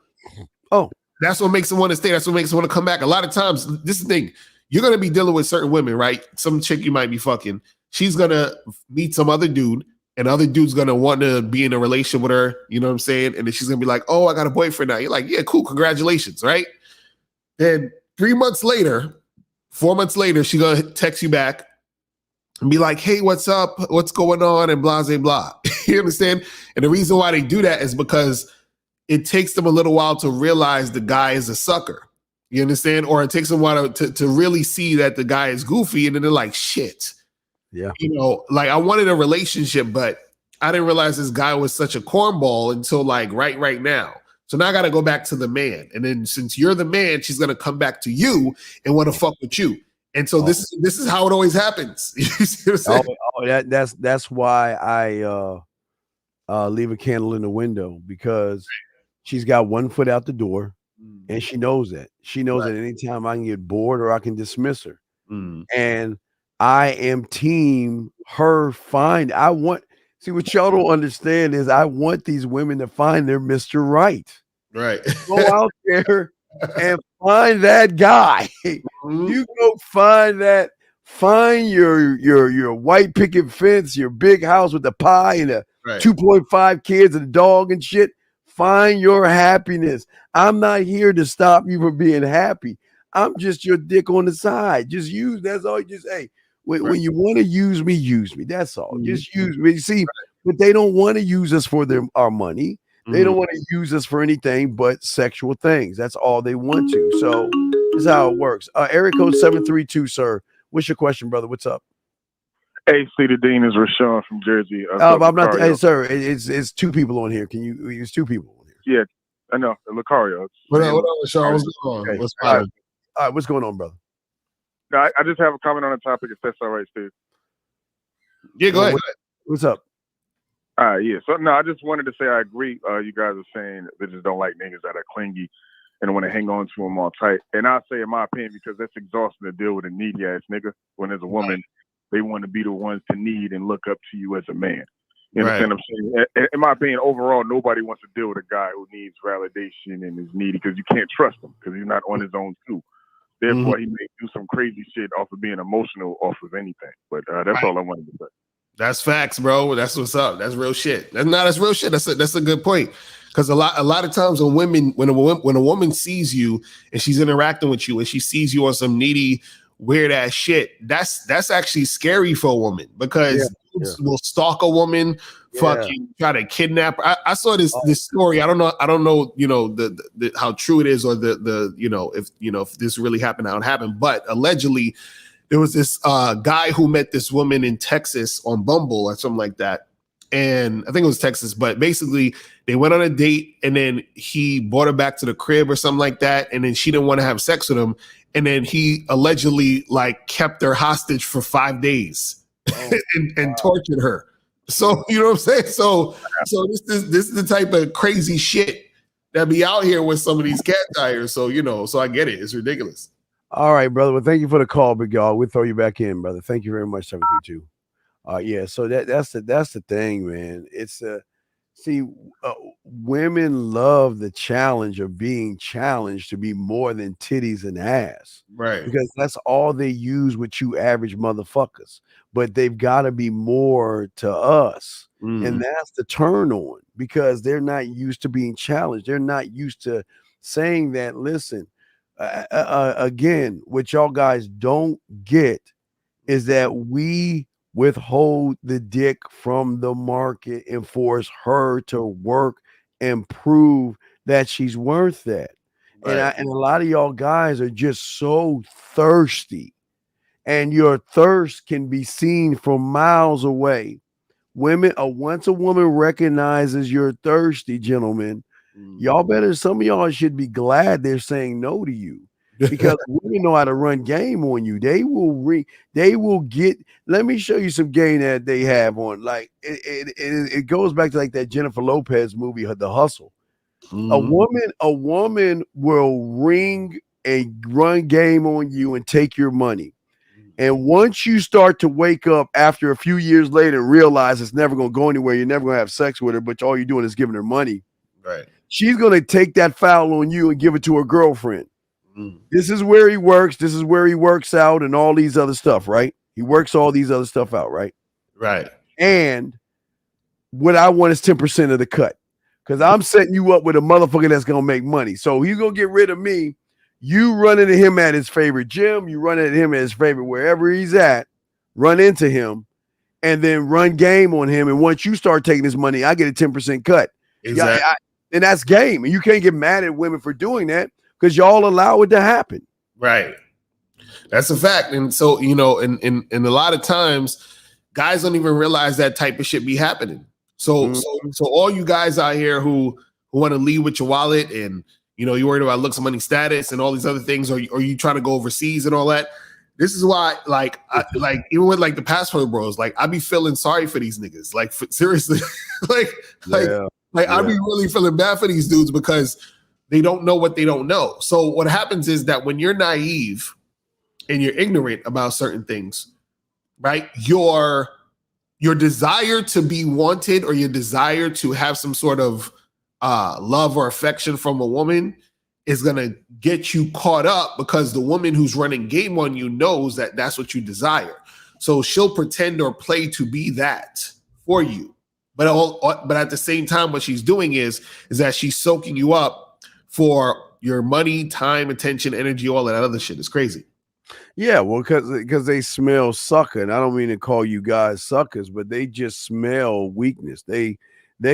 Oh, that's what makes them want to stay. That's what makes them want to come back. A lot of times, this is the thing. You're going to be dealing with certain women, right? Some chick you might be fucking. She's going to meet some other dude, and the other dude's going to want to be in a relationship with her. You know what I'm saying? And then she's going to be like, oh, I got a boyfriend now. You're like, yeah, cool. Congratulations, right? Then 3 months later, 4 months later, she's going to text you back and be like, hey, what's up? What's going on? And blah, blah, blah. You understand? And the reason why they do that is because it takes them a little while to realize the guy is a sucker. You understand? Or it takes them a while to really see that the guy is goofy. And then they're like, shit. Yeah. Like I wanted a relationship, but I didn't realize this guy was such a cornball until like right now. So now I got to go back to the man. And then since you're the man, she's going to come back to you and want to fuck with you. And so this is how it always happens. You see what I'm saying? That's why I leave a candle in the window, because she's got one foot out the door, and she knows that. She knows that anytime I can get bored or I can dismiss her. And I am team her find. See, what y'all don't understand is I want these women to find their Mr. Right. Right. Go out there and find that guy. You go find that. Find your white picket fence, your big house with the pie and the 2.5 kids and a dog and shit. Find your happiness. I'm not here to stop you from being happy. I'm just your dick on the side. Just use. That's all. Just hey. When you want to use me. That's all. Just use me. You see, but they don't want to use us for our money. They don't want to use us for anything but sexual things. That's all they want to. So this is how it works. Area code 732, sir. What's your question, brother? What's up? Hey, the Dean is Rashawn from Jersey. I'm not. Hey, sir. It's two people on here. Can you? It's two people on here. Yeah, I know. Lucario. What up, Rashawn? What's going on? Okay. What's all right. What's going on, brother? No, I just have a comment on the topic, if that's all right, Steve. Yeah, go ahead. What's up? Yeah. So, no, I just wanted to say I agree. You guys are saying they just don't like niggas that are clingy and want to hang on to them all tight. And I'll say, in my opinion, because that's exhausting to deal with a needy-ass nigga. When there's a woman, they want to be the ones to need and look up to you as a man. You understand what I'm saying? In my opinion, overall, nobody wants to deal with a guy who needs validation and is needy, because you can't trust him because he's not on his own too. Therefore, he may do some crazy shit off of being emotional off of anything. But that's all I wanted to say. That's facts, bro. That's what's up. That's real shit. That's real shit. That's a good point. Because a lot of times when a woman sees you and she's interacting with you and she sees you on some needy, weird ass shit, that's actually scary for a woman, because dudes will stalk a woman, fucking try to kidnap her. I saw this story. I don't know, the how true it is, or if this really happened, how it happened. But allegedly, there was this guy who met this woman in Texas on Bumble or something like that. And I think it was Texas, but basically they went on a date and then he brought her back to the crib or something like that. And then she didn't want to have sex with him. And then he allegedly kept her hostage for 5 days and tortured her. So, you know what I'm saying? So this is the type of crazy shit that be out here with some of these cat tires. So, so I get it. It's ridiculous. All right, brother. Well, thank you for the call, big y'all. We'll throw you back in, brother. Thank you very much, 732. So that's the thing, man. It's women love the challenge of being challenged to be more than titties and ass, right? Because that's all they use with you average motherfuckers. But they've got to be more to us, and that's the turn on, because they're not used to being challenged. They're not used to saying that. Listen, again, what y'all guys don't get is that we withhold the dick from the market and force her to work and prove that she's worth that. Right. And a lot of y'all guys are just so thirsty, and your thirst can be seen from miles away. Once a woman recognizes you're thirsty, gentlemen, Some of y'all should be glad they're saying no to you. Because women know how to run game on you. They will get. Let me show you some game that they have on. Like it goes back to like that Jennifer Lopez movie, The Hustle. A woman will ring and run game on you and take your money. And once you start to wake up after a few years later and realize it's never going to go anywhere, you're never going to have sex with her, but all you're doing is giving her money. Right. She's going to take that foul on you and give it to her girlfriend. This is where he works. This is where he works out and all these other stuff, right? He works all these other stuff out, right? Right. And what I want is 10% of the cut because I'm setting you up with a motherfucker that's going to make money. So he's going to get rid of me. You run into him at his favorite gym. You run into him at his favorite wherever he's at. Run into him and then run game on him. And once you start taking his money, I get a 10% cut. Exactly. And that's game. And you can't get mad at women for doing that. Because y'all allow it to happen. Right. That's a fact. And so, and a lot of times guys don't even realize that type of shit be happening. So all you guys out here who want to leave with your wallet and, you're worried about looks, money, status and all these other things, or you trying to go overseas and all that. This is why, even with like the passport bros, like I be feeling sorry for these niggas. Like seriously, I be really feeling bad for these dudes because they don't know what they don't know. So what happens is that when you're naive and you're ignorant about certain things, right? Your desire to be wanted or your desire to have some sort of love or affection from a woman is going to get you caught up because the woman who's running game on you knows that that's what you desire. So she'll pretend or play to be that for you. But at the same time, what she's doing is that she's soaking you up for your money, time, attention, energy, all that other shit. It's crazy. Yeah, well, because they smell sucker, and I don't mean to call you guys suckers, but they just smell weakness. They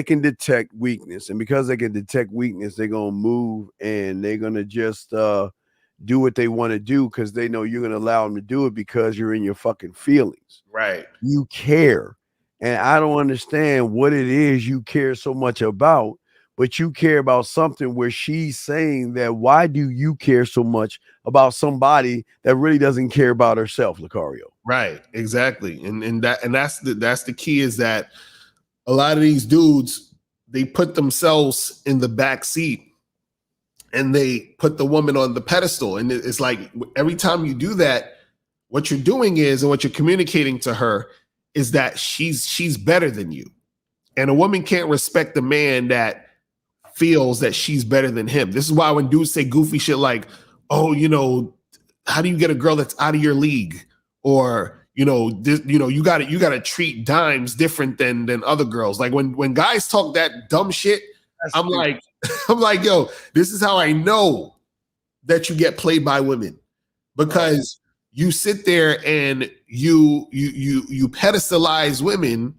can detect weakness, and because they can detect weakness, they're gonna move and they're gonna just do what they want to do because they know you're gonna allow them to do it because you're in your fucking feelings. Right. You care, and I don't understand what it is you care so much about. But you care about something where she's saying that why do you care so much about somebody that really doesn't care about herself, Lucario? Right, exactly. And that's the key is that a lot of these dudes, they put themselves in the back seat and they put the woman on the pedestal. And it's like every time you do that, what you're doing is, and what you're communicating to her is that she's better than you. And a woman can't respect a man that feels that she's better than him. This is why when dudes say goofy shit like, oh, how do you get a girl that's out of your league? Or, you gotta treat dimes different than other girls. Like when guys talk that dumb shit, I'm like, yo, this is how I know that you get played by women. Because you sit there and you pedestalize women.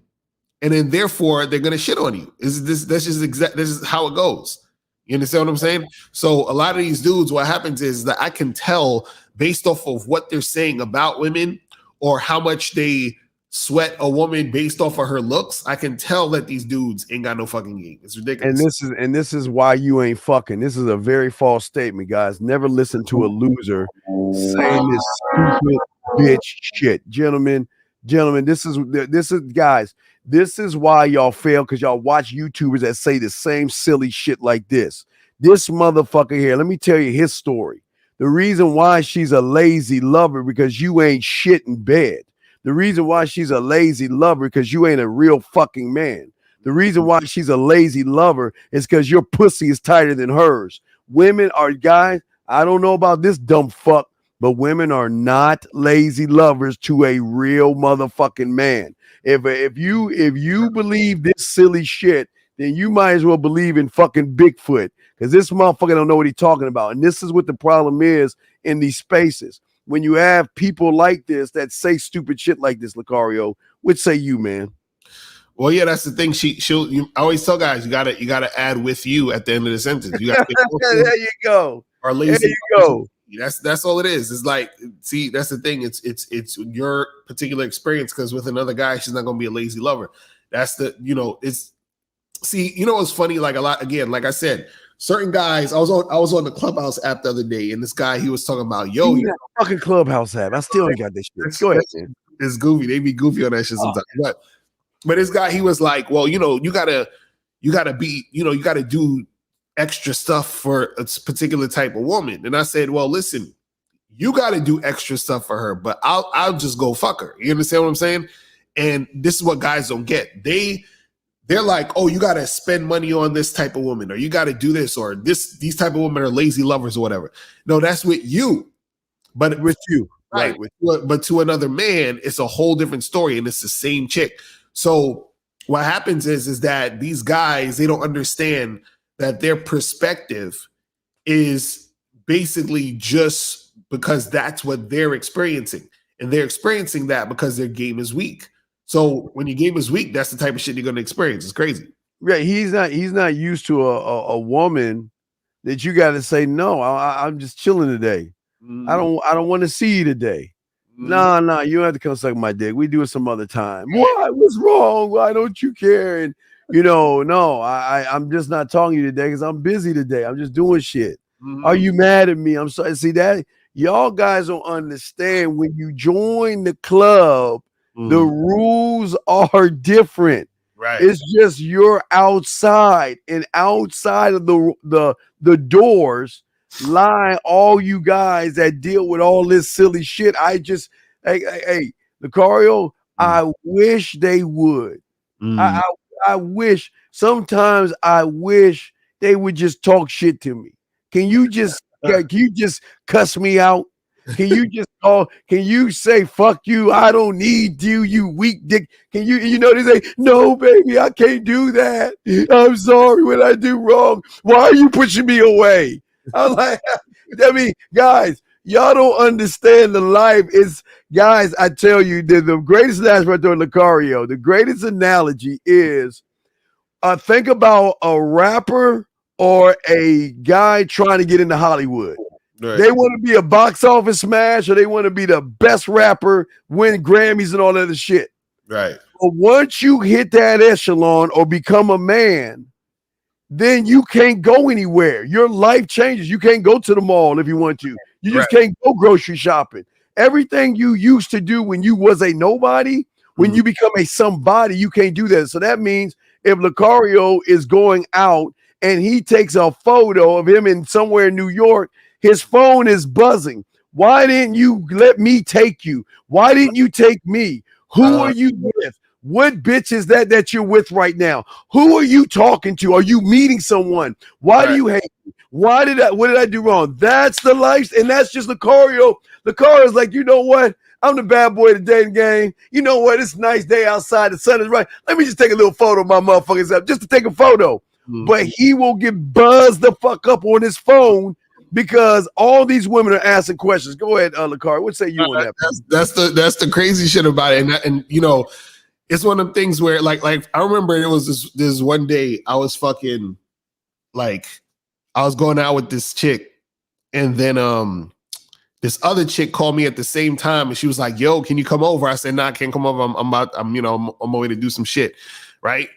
And then, therefore, they're gonna shit on you. This is how it goes. You understand what I'm saying? So a lot of these dudes, what happens is that I can tell based off of what they're saying about women or how much they sweat a woman based off of her looks. I can tell that these dudes ain't got no fucking game. It's ridiculous. And this is why you ain't fucking. This is a very false statement, guys. Never listen to a loser saying this stupid bitch shit, gentlemen. This is guys. This is why y'all fail because y'all watch YouTubers that say the same silly shit like this. This motherfucker here, let me tell you his story. The reason why she's a lazy lover because you ain't shit in bed. The reason why she's a lazy lover because you ain't a real fucking man. The reason why she's a lazy lover is because your pussy is tighter than hers. Women are, guys, I don't know about this dumb fuck, but women are not lazy lovers to a real motherfucking man. If you believe this silly shit, then you might as well believe in fucking Bigfoot because this motherfucker don't know what he's talking about. And this is what the problem is in these spaces. When you have people like this that say stupid shit like this, Lucario, which say you, man. Well, yeah, that's the thing. I always tell guys, you gotta add with you at the end of the sentence. You gotta there you go. Or lazy. There you go. That's all it is. It's like, see, that's the thing. It's your particular experience because with another guy, she's not gonna be a lazy lover. That's the, it's see, you know what's funny? Like a lot, again, like I said, certain guys. I was on the Clubhouse app the other day, and this guy he was talking about, yo, you fucking Clubhouse app. I still ain't got this shit. Go ahead, man. It's goofy. They be goofy on that shit sometimes. But this guy, he was like, well, you gotta be, you gotta do extra stuff for a particular type of woman. And I said, well, listen, you gotta do extra stuff for her, but I'll just go fuck her. You understand what I'm saying? And this is what guys don't get. They're like, oh, you gotta spend money on this type of woman, or you gotta do this, or these type of women are lazy lovers or whatever. No, that's with you. But with you. Right. But to another man, it's a whole different story, and it's the same chick. So what happens is that these guys, they don't understand that their perspective is basically just because that's what they're experiencing. And they're experiencing that because their game is weak. So when your game is weak, that's the type of shit you're going to experience. It's crazy. Yeah, he's not used to a woman that you got to say, no, I'm just chilling today. I don't want to see you today. Nah, you don't have to come suck my dick. We do it some other time. Why? What's wrong? Why don't you care? And no, I'm just not talking to you today because I'm busy today. I'm just doing shit. Are you mad at me? I'm sorry. See that y'all guys don't understand when you join the club, the rules are different. Right. It's just you're outside, and outside of the doors lie all you guys that deal with all this silly shit. Hey, Lucario, I wish they would. I wish sometimes I wish they would just talk shit to me. Can you just cuss me out? Can you say fuck you? I don't need you, you weak dick. Can they say, no, baby, I can't do that. I'm sorry when I do wrong. Why are you pushing me away? I'm like, guys, y'all don't understand the life. Guys, I tell you, the greatest analogy right there, Lucario, the greatest analogy is think about a rapper or a guy trying to get into Hollywood. Right. They want to be a box office smash, or they want to be the best rapper, win Grammys and all that other shit. Right. But once you hit that echelon or become a man, then you can't go anywhere. Your life changes. You can't go to the mall if you want to. You just can't go grocery shopping. Everything you used to do when you was a nobody, when you become a somebody, you can't do that. So that means if Lucario is going out and he takes a photo of him in somewhere in New York, his phone is buzzing. Why didn't you let me take you? Why didn't you take me? Who are you with? What bitch is that you're with right now? Who are you talking to? Are you meeting someone? Why do you hate me? What did I do wrong? That's the life, and that's just Lucario. Lucario's like, you know what? I'm the bad boy of the dating game. You know what? It's a nice day outside. The sun is right. Let me just take a little photo of my motherfuckers up just to take a photo. But he will get buzzed the fuck up on his phone because all these women are asking questions. Go ahead, Lucario. What say you on that? That's the crazy shit about it. And it's one of them things where like I remember it was this one day I was fucking like I was going out with this chick, and then this other chick called me at the same time, and she was like, yo, can you come over? I said, nah, I can't come over. I'm on my way to do some shit. Right.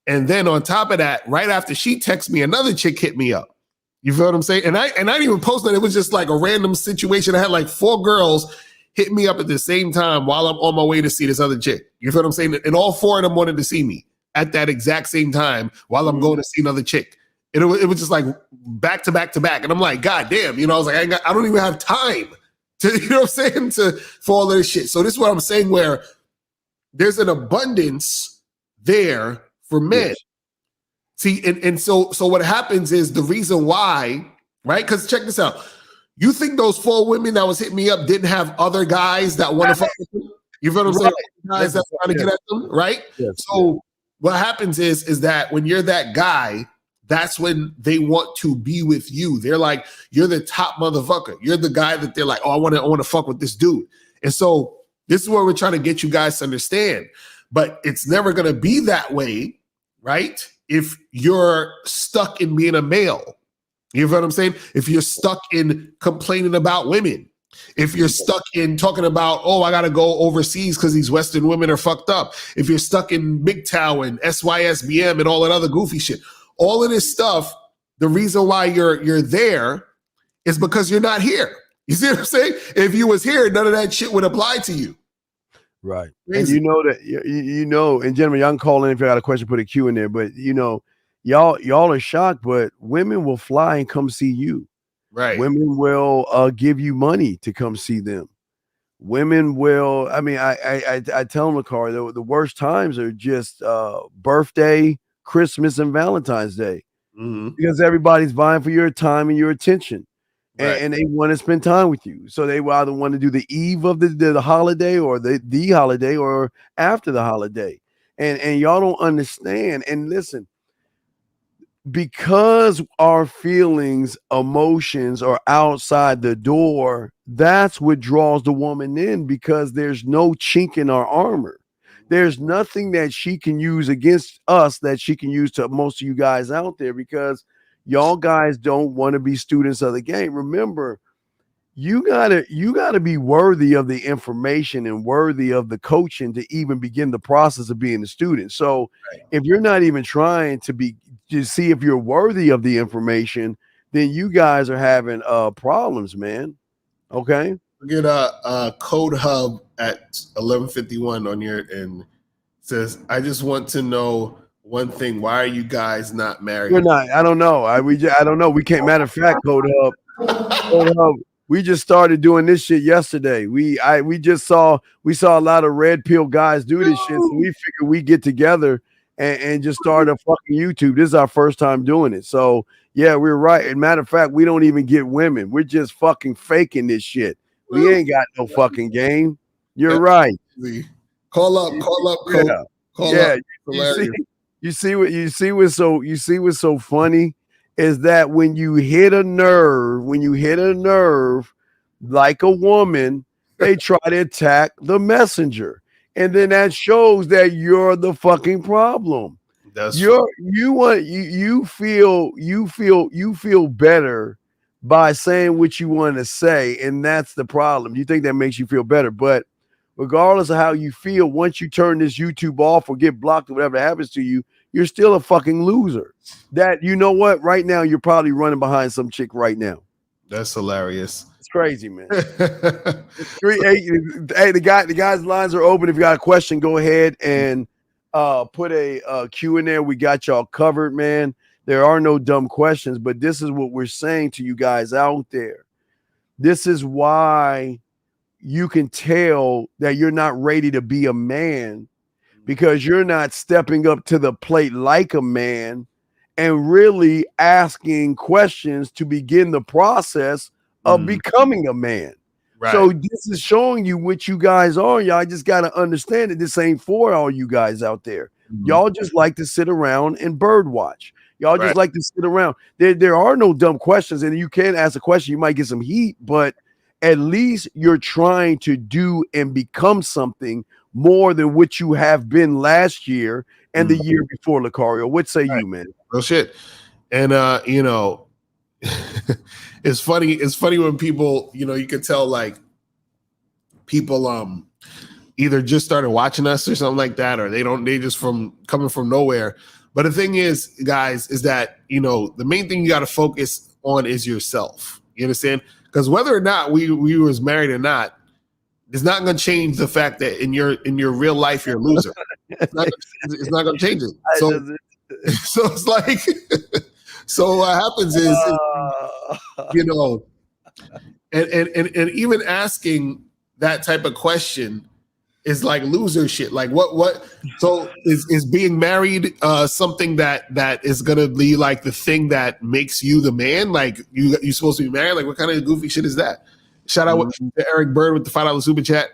And then on top of that, right after she texted me, another chick hit me up. You feel what I'm saying? And I didn't even post that. It was just like a random situation. I had like 4 girls hit me up at the same time while I'm on my way to see this other chick. You feel what I'm saying? And all 4 of them wanted to see me at that exact same time while I'm going to see another chick. And it was just like back to back to back. And I'm like, God damn, I was like, I don't even have time to, you know what I'm saying, for all of this shit. So this is what I'm saying, where there's an abundance there for men. Yes. See, and so what happens is the reason why, right? Because check this out. You think those 4 women that was hitting me up didn't have other guys that want to fuck with them? You feel what I'm saying? Guys that trying to get at them, right? Yes. So what happens is that when you're that guy, that's when they want to be with you. They're like, you're the top motherfucker. You're the guy that they're like, oh, I want to fuck with this dude. And so this is where we're trying to get you guys to understand. But it's never going to be that way, right? If you're stuck in being a male. You know what I'm saying? If you're stuck in complaining about women, If you're stuck in talking about, oh, I got to go overseas because these Western women are fucked up. If you're stuck in MGTOW and SYSBM and all that other goofy shit, all of this stuff, the reason why you're there is because you're not here. You see what I'm saying? If you was here, none of that shit would apply to you. Right. Crazy. And you know that you know, and gentlemen, y'all can call in if you got a question, put a Q in there. But you know, y'all are shocked, but women will fly and come see you. Right. Women will give you money to come see them. Women will. I mean, I tell them, the worst times are just birthday, Christmas, and Valentine's Day, because everybody's vying for your time and your attention. Right. And they want to spend time with you. So they will either want to do the eve of the holiday or the holiday or after the holiday. And y'all don't understand. And listen, because our feelings, emotions are outside the door, that's what draws the woman in, because there's no chink in our armor. There's nothing that she can use against us that she can use to most of you guys out there, because y'all guys don't want to be students of the game. Remember, you gotta be worthy of the information and worthy of the coaching to even begin the process of being a student. So if you're not even trying to see if you're worthy of the information, then you guys are having problems, man. Okay. Get a code hub at 11:51 on your end. Says, I just want to know one thing. Why are you guys not married? We're not. I don't know. I don't know. We can't. Matter of fact, Code Hub. We just started doing this shit yesterday. We saw a lot of red pill guys do this shit, so we figured we get together and just start a fucking YouTube. This is our first time doing it. So yeah, we're right. And matter of fact, we don't even get women. We're just fucking faking this shit. We ain't got no fucking game. You're right. Call up, Coach. Yeah. Call Yeah. up. You see what's so funny is that when you hit a nerve, like a woman, they try to attack the messenger. And then that shows that you're the fucking problem. You feel better by saying what you want to say, and that's the problem. You think that makes you feel better, but regardless of how you feel, once you turn this YouTube off or get blocked or whatever happens to you, you're still a fucking loser. That, you know what? Right now, you're probably running behind some chick right now. That's hilarious. It's crazy, man. Hey, the guys' lines are open. If you got a question, go ahead and put a Q in there. We got y'all covered, man. There are no dumb questions, but this is what we're saying to you guys out there. This is why you can tell that you're not ready to be a man, because you're not stepping up to the plate like a man and really asking questions to begin the process of becoming a man. Right. So this is showing you what you guys are. Y'all just got to understand that this ain't for all you guys out there. Y'all just like to sit around and bird watch. Y'all just like to sit around. There are no dumb questions, and you can ask a question. You might get some heat, but at least you're trying to do and become something more than what you have been last year and the year before, Lucario. What say you, man? Real shit. And you know, it's funny when people, you know, you can tell like people either just started watching us or something like that, or they just coming from nowhere. But the thing is, guys, is that, you know, the main thing you got to focus on is yourself. You understand? Because whether or not we was married or not, it's not going to change the fact that in your real life you're a loser. It's not going to change it. So it's like, so what happens is, you know, and even asking that type of question is like loser shit. Like what? So is being married something that is gonna be like the thing that makes you the man? Like you're supposed to be married? Like what kind of goofy shit is that? Shout out to Eric Bird with the $5 super chat.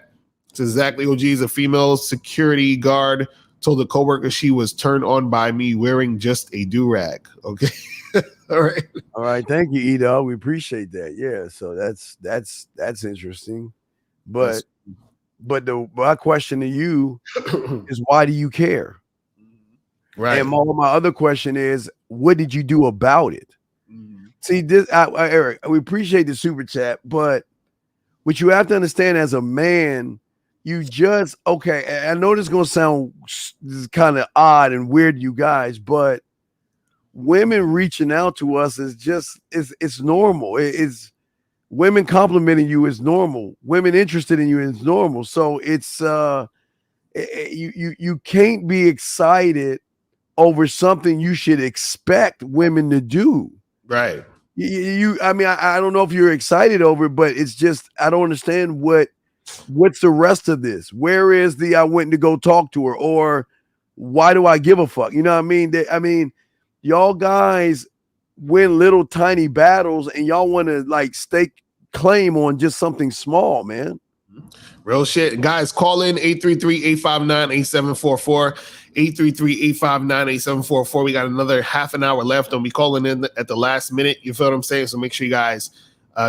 It's exactly OG's. A female security guard told a coworker she was turned on by me wearing just a do-rag. Okay. All right. Thank you, Ida. We appreciate that. Yeah. So that's interesting. But my question to you is, why do you care? Right. And my other question is, what did you do about it? See, this, Eric, we appreciate the super chat, but What you have to understand as a man, you just okay. I know this is gonna sound kind of odd and weird, to you guys, but women reaching out to us is just it's normal. It's women complimenting you is normal. Women interested in you is normal. So it's you can't be excited over something you should expect women to do. Right. I mean, I don't know if you're excited over it, but it's just I don't understand what's the rest of this. Where is the I went to go talk to her, or why do I give a fuck? You know what I mean? Y'all guys win little tiny battles, and y'all want to like stake claim on just something small, man. Real shit. Guys, call in 833-859-8744. 833-859-8744. We got another half an hour left. Don't be calling in at the last minute. You feel what I'm saying? So make sure you guys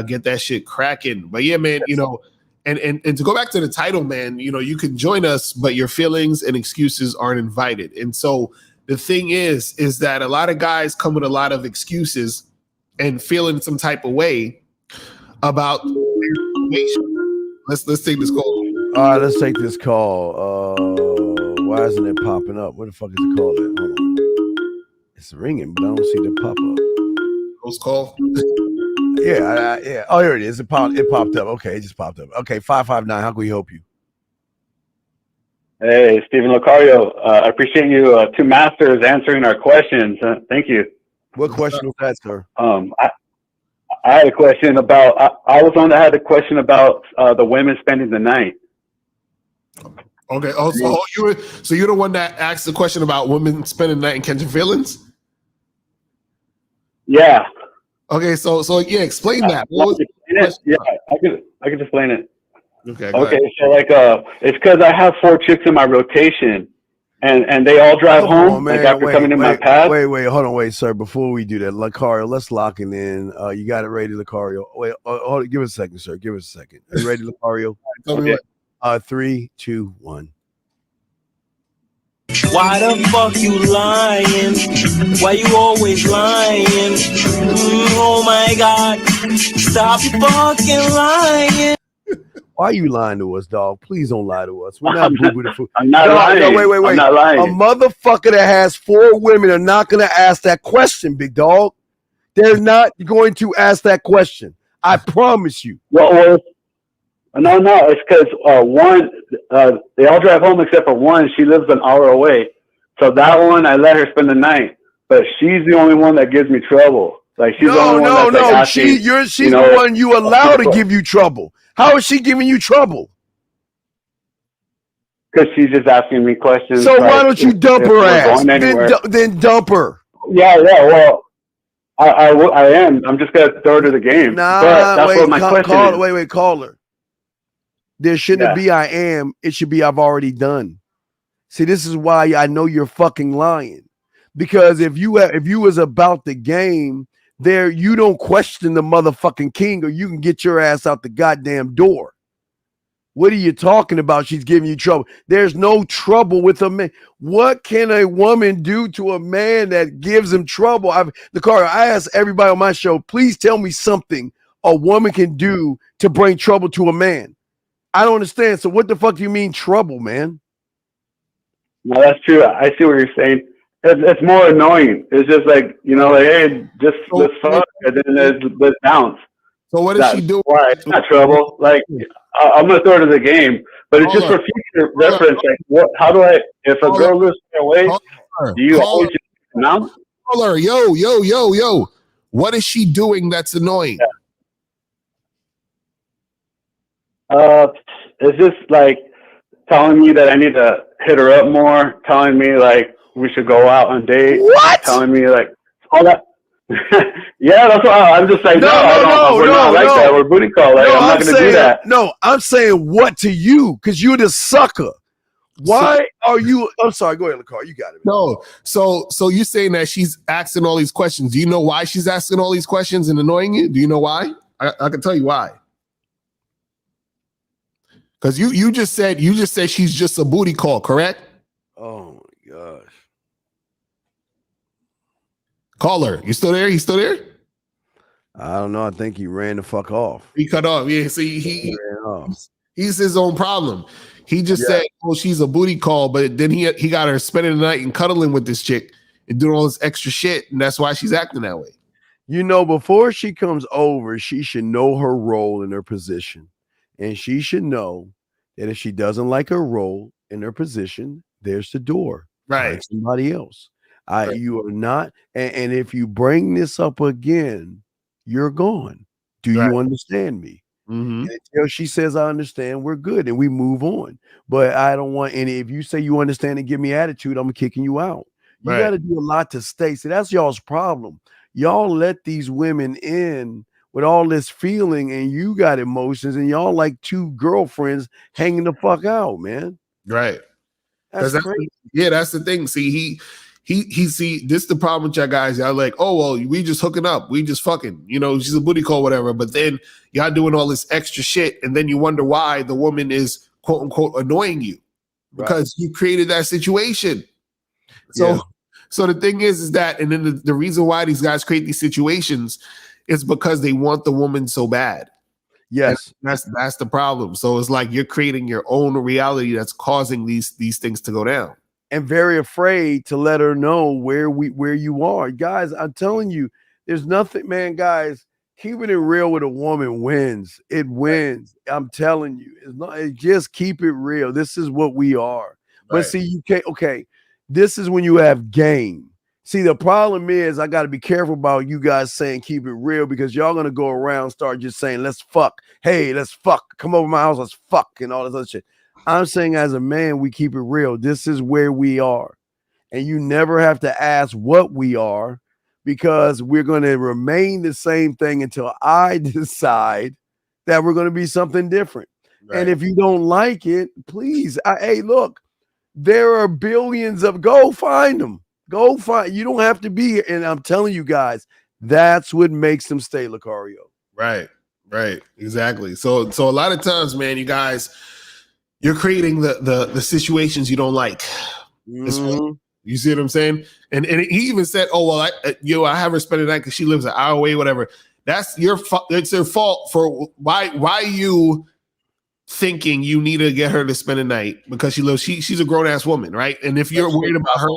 get that shit cracking. But yeah, man, you know, and to go back to the title, man, you know, you can join us, but your feelings and excuses aren't invited. And so the thing is that a lot of guys come with a lot of excuses and feeling some type of way about Let's take this call. All right, let's take this call. Why isn't it popping up? Where the fuck is it called at? Hold on. It's ringing, but I don't see the pop up. Post call. Yeah. Oh, here it is. It popped up. Okay, it just popped up. Okay, 559. How can we help you? Hey, Stephen Locario. I appreciate you two masters answering our questions. Thank you. What question was that, sir? I had a question about, I was on that had a question about the women spending the night. Okay. So you're the one that asked the question about women spending the night and catching feelings? Yeah. Okay. So yeah, explain that. Yeah, I could explain it. Okay. So like, it's because I have 4 chicks in my rotation. And they all drive home after coming in my path. Hold on, sir. Before we do that, Lucario, let's lock it in. You got it ready, Lucario. Wait, hold on, give us a second, sir. Give us a second. Are you ready, Lucario? Okay. 3, 2, 1. Why the fuck you lying? Why you always lying? Oh my God, stop fucking lying. Why are you lying to us, dog? Please don't lie to us. We're not boo-boo the food. I'm not lying. No, wait. I'm not lying. A motherfucker that has 4 women are not going to ask that question, big dog. They're not going to ask that question. I promise you. Well, no. It's because one, they all drive home except for one. She lives an hour away. So that one, I let her spend the night. But she's the only one that gives me trouble. Like she's the only one that's like asking, she's the one you allow to give you trouble. How is she giving you trouble? Because she's just asking me questions. So why don't you dump her ass? Then dump her. Yeah. Well, I am. I'm just gonna throw her to the game. Nah, but that's what my question is. Wait, call her. There shouldn't be I am. It should be I've already done. See, this is why I know you're fucking lying. Because if you was about the game, there you don't question the motherfucking king, or you can get your ass out the goddamn door. What are you talking about? She's giving you trouble. There's no trouble with a man. What can a woman do to a man that gives him trouble? I ask everybody on my show, please tell me something a woman can do to bring trouble to a man. I don't understand. So what the fuck do you mean trouble, man? No, that's true. I see what you're saying. It's more annoying. It's just like, like, hey, just let's fuck, and then let's bounce. So what is she doing? Why? It's not trouble. Like, I'm gonna throw it to the game, but it's just for future reference. Like, how do I? If a girl lives away, do you always just announce? Call her, yo. What is she doing that's annoying? Yeah. It's just like telling me that I need to hit her up more. Telling me like we should go out on dates. What? Telling me like all that. Yeah, that's why I'm just like, we're not like that. We're booty call. Like, I'm not going to do that. No, I'm saying what to you? Because you're the sucker. Why are you? I'm sorry. Go ahead, Lacar. You got it. Man. No. So you're saying that she's asking all these questions. Do you know why she's asking all these questions and annoying you? Do you know why? I can tell you why. Because you just said she's just a booty call, correct? Oh my gosh. Call her. You still there? You still there? I don't know. I think he ran the fuck off. He cut off. Yeah, see, He ran off. he's his own problem. He just Yeah. said, "Oh, she's a booty call," but then he got her spending the night and cuddling with this chick and doing all this extra shit, and that's why she's acting that way. You know, before she comes over, she should know her role and her position. And she should know that if she doesn't like her role and her position, there's the door. Right. Find somebody else. Right. You are not, and if you bring this up again, you're gone. Do Right. you understand me? Mhm. And until she says, I understand, we're good and we move on. But I don't want any, if you say you understand and give me attitude, I'm kicking you out. You Right. got to do a lot to stay. See, that's y'all's problem. Y'all let these women in with all this feeling and you got emotions and y'all like two girlfriends hanging the fuck out, man. Right. That's 'Cause crazy. Yeah, that's the thing. See, he see this is the problem with y'all guys. Y'all like, oh well, we just hooking up, we just fucking, you know, she's a booty call, whatever. But then y'all doing all this extra shit, and then you wonder why the woman is quote unquote annoying you because you created that situation. So, Yeah. so the thing is that, and then the reason why these guys create these situations is because they want the woman so bad. Yes. And that's the problem. So it's like you're creating your own reality that's causing these things to go down. And very afraid to let her know where you are. Guys, I'm telling you, there's nothing, man, guys, keeping it real with a woman wins. It wins. I'm telling you. Just keep it real. This is what we are. But Right. see, you can't, okay. This is when you have game. See, the problem is I got to be careful about you guys saying keep it real because y'all gonna go around start just saying let's fuck. Hey, let's fuck. Come over my house, let's fuck, and all this other shit. I'm saying as a man, we keep it real. This is where we are. And you never have to ask what we are because we're going to remain the same thing until I decide that we're going to be something different. Right. And if you don't like it, please, hey, look, there are billions of, go find them. Go find, you don't have to be here. And I'm telling you guys, that's what makes them stay, Lucario. Right. Exactly. So a lot of times, man, you guys, you're creating the situations you don't like. Mhm. You see what I'm saying? And he even said, "Oh well, I have her spend the night because she lives an hour away, whatever." That's it's their fault for why you thinking you need to get her to spend the night because she's a grown ass woman, right? And if you're worried about her,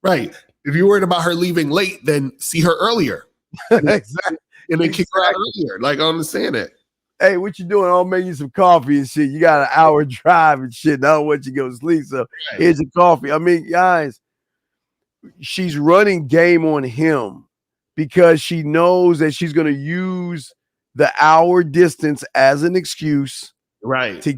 right? If you're worried about her leaving late, then see her earlier, Exactly. and then kick her out earlier. Like I understand it. Hey, what you doing? I'll make you some coffee and shit. You got an hour drive and shit. And I don't want you to go to sleep. So here's your coffee. I mean, guys, she's running game on him because she knows that she's going to use the hour distance as an excuse Right. to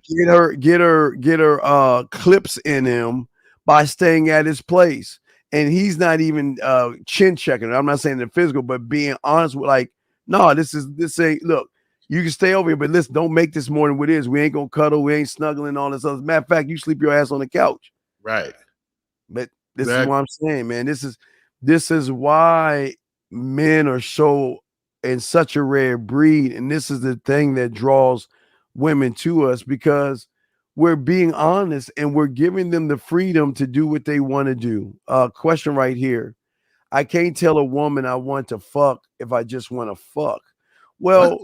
get her clips in him by staying at his place. And he's not even chin checking. I'm not saying the physical, but being honest with like, no, this ain't, look, you can stay over here, but listen, don't make this more than what it is. We ain't gonna cuddle, we ain't snuggling, all this other. Matter of fact, you sleep your ass on the couch. Right. But this is what I'm saying, man. This is why men are so in such a rare breed, and this is the thing that draws women to us because we're being honest and we're giving them the freedom to do what they want to do. Question right here. I can't tell a woman I want to fuck if I just want to fuck. Well,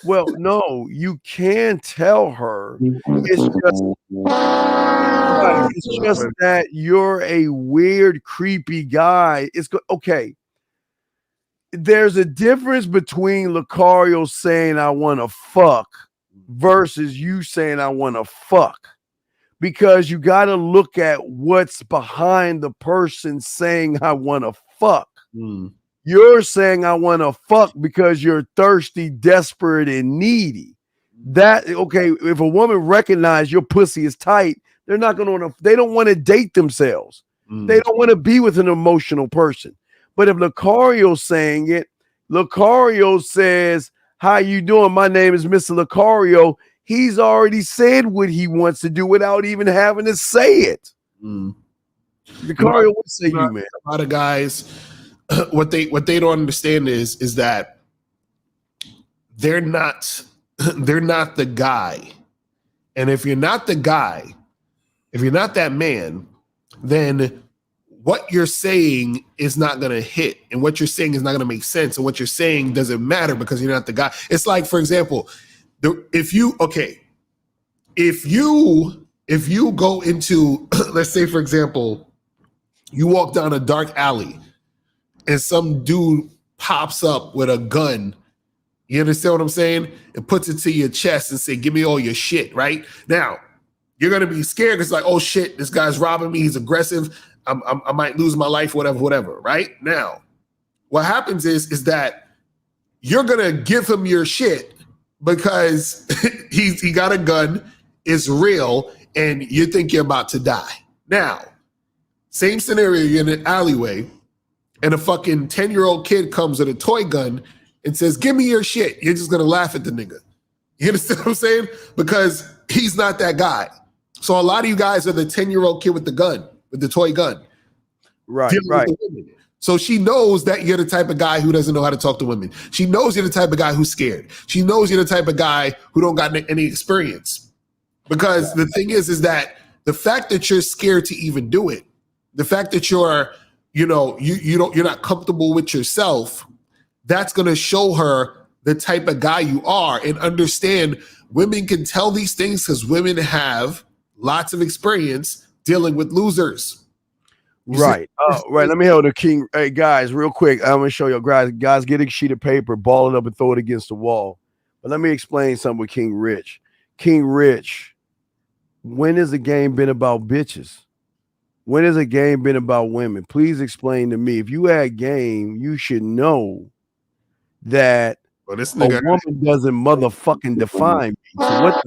no, you can tell her. It's just that you're a weird, creepy guy. Okay. There's a difference between Lucario saying I want to fuck versus you saying I want to fuck. Because you got to look at what's behind the person saying I want to fuck. You're saying I want to fuck because you're thirsty, desperate, and needy. That okay, if a woman recognizes your pussy is tight, they don't want to date themselves. They don't want to be with an emotional person. But if Lucario's saying it, Lucario says, how you doing? My name is Mr. Lucario. He's already said what he wants to do without even having to say it. Lucario, what say you, man? A lot of guys, what they don't understand is that they're not the guy. And if you're not the guy, if you're not that man, then what you're saying is not going to hit, and what you're saying is not going to make sense, and what you're saying doesn't matter because you're not the guy. It's like, for example, if you go into, let's say, for example, you walk down a dark alley and some dude pops up with a gun, you understand what I'm saying? And puts it to your chest and say, give me all your shit, right? Now, you're going to be scared. It's like, oh shit, this guy's robbing me. He's aggressive. I might lose my life, whatever, right? Now, what happens is that you're going to give him your shit because he got a gun, it's real, and you think you're about to die. Now, same scenario, you're in an alleyway, and a fucking 10-year-old kid comes with a toy gun and says, give me your shit. You're just going to laugh at the nigga. You understand what I'm saying? Because he's not that guy. So a lot of you guys are the 10-year-old kid with the gun, with the toy gun. Right. So she knows that you're the type of guy who doesn't know how to talk to women. She knows you're the type of guy who's scared. She knows you're the type of guy who don't got any experience. Because the thing is that the fact that you're scared to even do it, the fact that you're not comfortable with yourself, that's going to show her the type of guy you are. And understand, women can tell these things because women have lots of experience dealing with losers. Right. Right. Let me hold the king. Hey, guys, real quick. I'm going to show you guys get a sheet of paper, ball it up and throw it against the wall. But let me explain something with King Rich. King Rich, when has the game been about bitches? When has a game been about women? Please explain to me. If you had game, you should know that a woman doesn't motherfucking define me. So what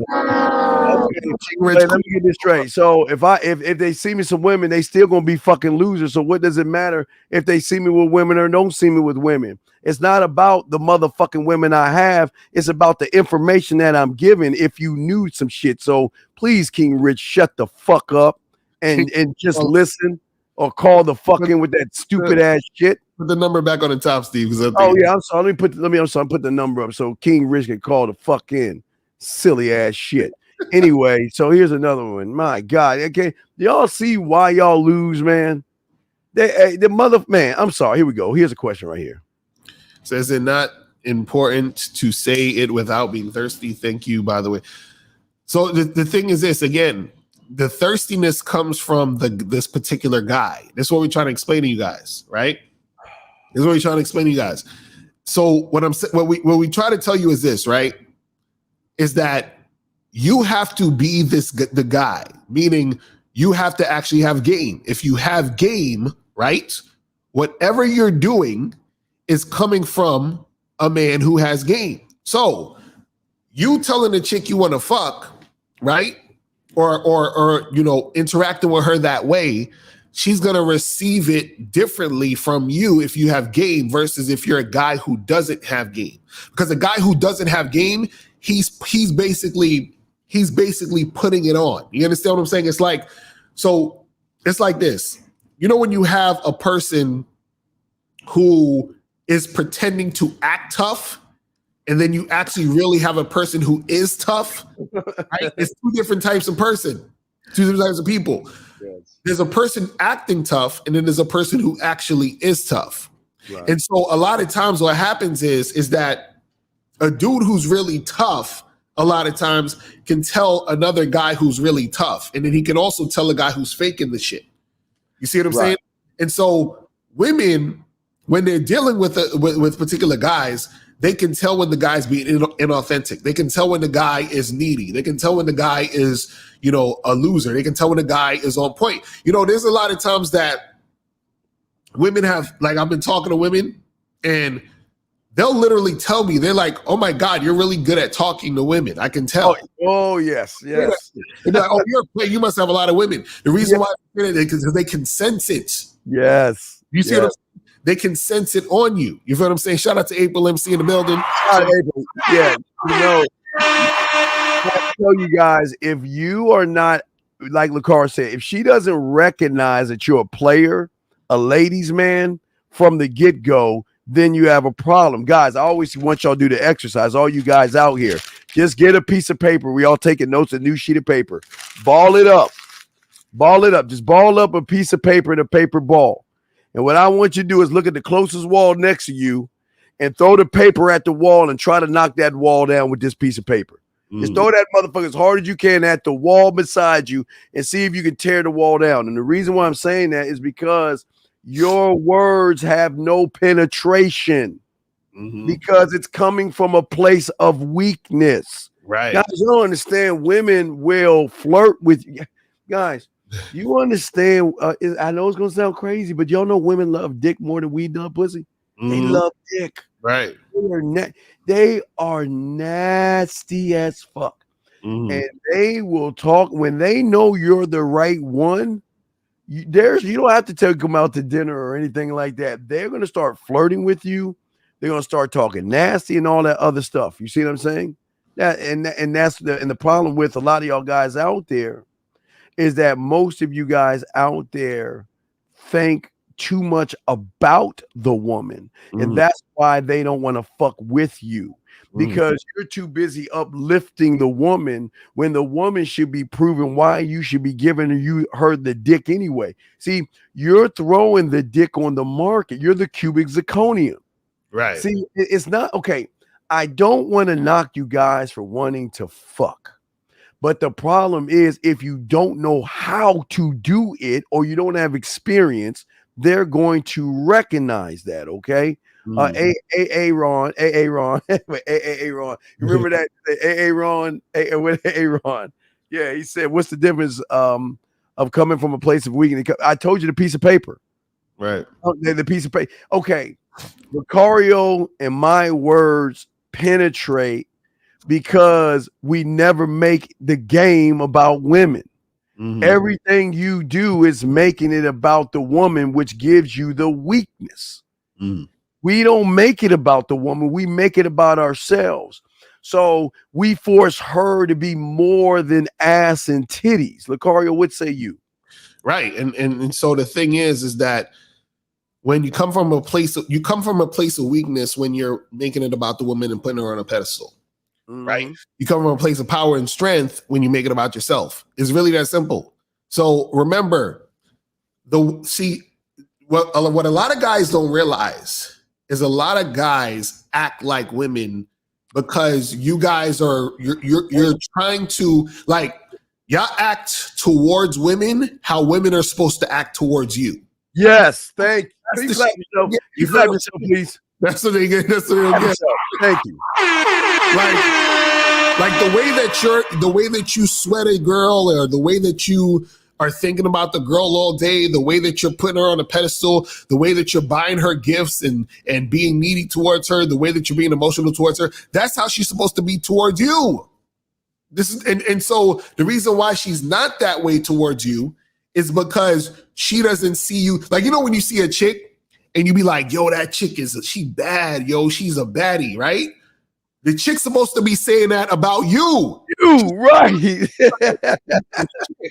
let me get this straight. So if they see me some women, they still gonna be fucking losers. So what does it matter if they see me with women or don't see me with women? It's not about the motherfucking women I have. It's about the information that I'm giving. If you knew some shit, so please, King Rich, shut the fuck up and just listen or call the fuck in with that stupid ass shit. Put the number back on the top, Steve. Oh yeah, I'm sorry. Let me put the number up so King Rich can call the fuck in. Silly ass shit. Anyway, so here's another one. My God, okay, y'all see why y'all lose, man? I'm sorry. Here we go. Here's a question right here. Says it not important to say it without being thirsty. Thank you, by the way. So the thing is this, again, the thirstiness comes from this particular guy. This is what we're trying to explain to you guys, right? This is what we're trying to explain to you guys. So what we try to tell you is this, right? Is that you have to be the guy, meaning you have to actually have game. If you have game, right, whatever you're doing is coming from a man who has game. So you telling the chick you want to fuck, right, or interacting with her that way, she's gonna receive it differently from you if you have game versus if you're a guy who doesn't have game. Because a guy who doesn't have game, he's basically putting it on. You understand what I'm saying? It's like this. You know when you have a person who is pretending to act tough, and then you actually really have a person who is tough, right? It's two different types of person, two different types of people. Yes. There's a person acting tough, and then there's a person who actually is tough. Right. And so a lot of times what happens is that a dude who's really tough a lot of times can tell another guy who's really tough. And then he can also tell a guy who's faking the shit. You see what I'm saying? And so women, when they're dealing with particular guys, they can tell when the guy's being inauthentic. They can tell when the guy is needy. They can tell when the guy is, a loser. They can tell when the guy is on point. There's a lot of times that women have, like, I've been talking to women and they'll literally tell me, they're like, oh my God, you're really good at talking to women. I can tell. Oh yes. They're like, oh, you're a player. You must have a lot of women. The reason why because they can sense it. Yes. You see what I'm saying? They can sense it on you. You feel what I'm saying? Shout out to April MC in the building. Yeah. I tell you guys, if you are not, like LaCar said, if she doesn't recognize that you're a player, a ladies' man from the get-go, then you have a problem. Guys, I always want y'all to do the exercise. All you guys out here, just get a piece of paper. We all taking notes, a new sheet of paper. Ball it up. Ball it up. Just ball up a piece of paper and a paper ball. And what I want you to do is look at the closest wall next to you and throw the paper at the wall and try to knock that wall down with this piece of paper. Just throw that motherfucker as hard as you can at the wall beside you and see if you can tear the wall down. And the reason why I'm saying that is because your words have no penetration because it's coming from a place of weakness. Right. Guys, you don't understand. Women will flirt with you. Guys, you understand. I know it's going to sound crazy, but y'all know women love dick more than we love pussy. They love dick. Right. They are nasty as fuck. And they will talk when they know you're the right one. You don't have to take them out to dinner or anything like that. They're going to start flirting with you. They're going to start talking nasty and all that other stuff. You see what I'm saying? That's the problem with a lot of y'all guys out there is that most of you guys out there think too much about the woman, and that's why they don't want to fuck with you, because you're too busy uplifting the woman when the woman should be proving why you should be giving her the dick anyway. See, you're throwing the dick on the market. You're the cubic zirconium. Right. See, it's not okay. I don't want to knock you guys for wanting to fuck. But the problem is if you don't know how to do it or you don't have experience, they're going to recognize that, okay? Ron. Remember that? Ron. Yeah, he said, what's the difference of coming from a place of weakness? I told you the piece of paper. Right. The piece of paper. Okay. Lucario and my words penetrate because we never make the game about women. Everything you do is making it about the woman, which gives you the weakness. We don't make it about the woman. We make it about ourselves. So we force her to be more than ass and titties. Lucario, what say you? Right. And so the thing is that when you come from a place of weakness when you're making it about the woman and putting her on a pedestal. Right. You come from a place of power and strength when you make it about yourself. It's really that simple. So remember, what a lot of guys don't realize is a lot of guys act like women because you guys you're trying to y'all act towards women how women are supposed to act towards you. Yes, thank you. You clap yourself, please. That's what they get. That's what they get. Thank you. Like the way that you sweat a girl, or the way that you are thinking about the girl all day, the way that you're putting her on a pedestal, the way that you're buying her gifts and being needy towards her, the way that you're being emotional towards her, that's how she's supposed to be towards you. And so the reason why she's not that way towards you is because she doesn't see you. Like, you know, when you see a chick and you be like, yo, that chick she bad, yo, she's a baddie, right? The chick's supposed to be saying that about you. You, right.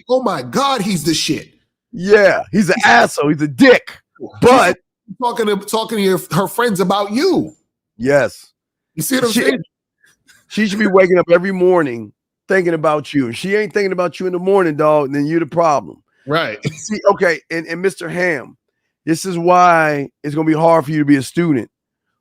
Oh my God, he's the shit. Yeah, he's an asshole. He's a dick. But talking to her friends about you. Yes. You see what I'm saying? She should be waking up every morning thinking about you. If she ain't thinking about you in the morning, dog, then you're the problem. Right. See, okay, and Mr. Ham, this is why it's gonna be hard for you to be a student.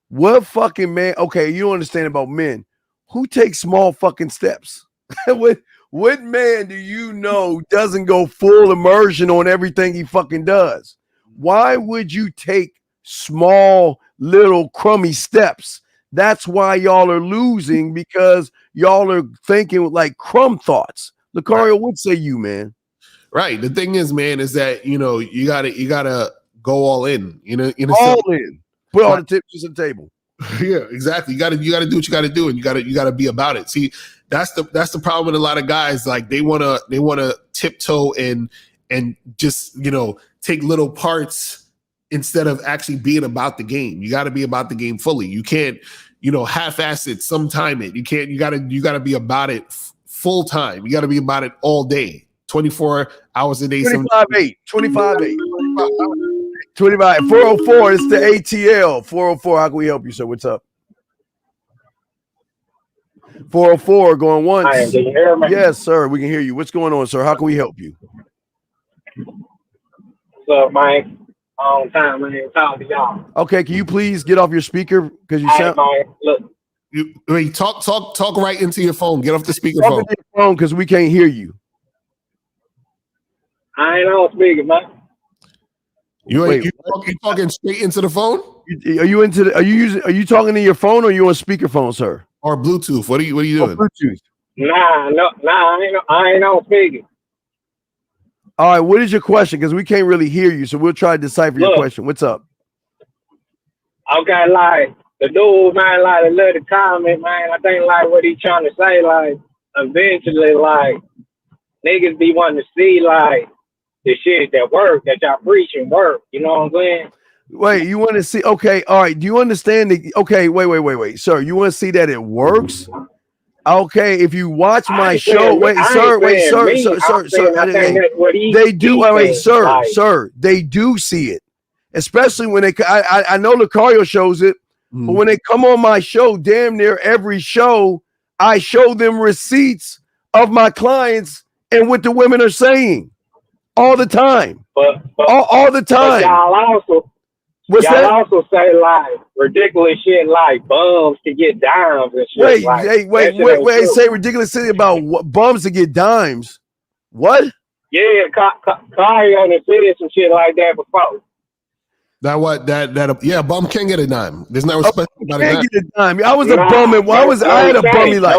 What fucking man? Okay, you don't understand about men. Who takes small fucking steps? What man do you know doesn't go full immersion on everything he fucking does? Why would you take small, little, crummy steps? That's why y'all are losing, because y'all are thinking like crumb thoughts. Lucario, what say you, man? Right. The thing is, man, is that, you know, you gotta go all in. All in. Put all the tips on the table. Yeah, exactly. You gotta do what you gotta do, and you gotta be about it. See, that's the problem with a lot of guys. Like they wanna tiptoe and just, you know, take little parts instead of actually being about the game. You gotta be about the game fully. You can't, you know, half-ass it, sometime it. You gotta be about it full time. You gotta be about it all day. 24 hours a day. 25-8. 25-8. 25. 404 is the ATL. 404, how can we help you, sir? What's up? 404 going once. Hi, can you hear me? Yes, sir. We can hear you. What's going on, sir? How can we help you? So, man, on time, man, talking to y'all. Okay, can you please get off your speaker because you sound. Man, look. Talk right into your phone. Get off the speakerphone. Talk into your phone because we can't hear you. I ain't on speaker, man. You talking straight into the phone? Are you talking to your phone or are you on speakerphone, sir? Or Bluetooth? What are you doing? Bluetooth. Nah, I ain't on speaker. All right, what is your question? Because we can't really hear you, so we'll try to decipher your question. What's up? Okay, like the dude, man, like I love the comment, man. I think like what he trying to say, like eventually, like niggas be wanting to see like the shit that work that y'all preaching work. You know what I'm saying? Wait, you want to see? Okay, all right. Do you understand? Okay, wait, sir. You want to see that it works? Okay, if you watch my show, sir. They do. Wait, sir. They do see it, especially when they. I know Lucario shows it, but when they come on my show, damn near every show, I show them receipts of my clients and what the women are saying all the time. But all the time. But y'all also say like ridiculous shit like bums to get dimes and shit. Wait, say ridiculous shit about what, bums to get dimes. What? Yeah, Kari on the city some shit like that before. Yeah, bum can get a dime. There's no respect about a dime. Get a dime. I was a bum. I had a bummy life.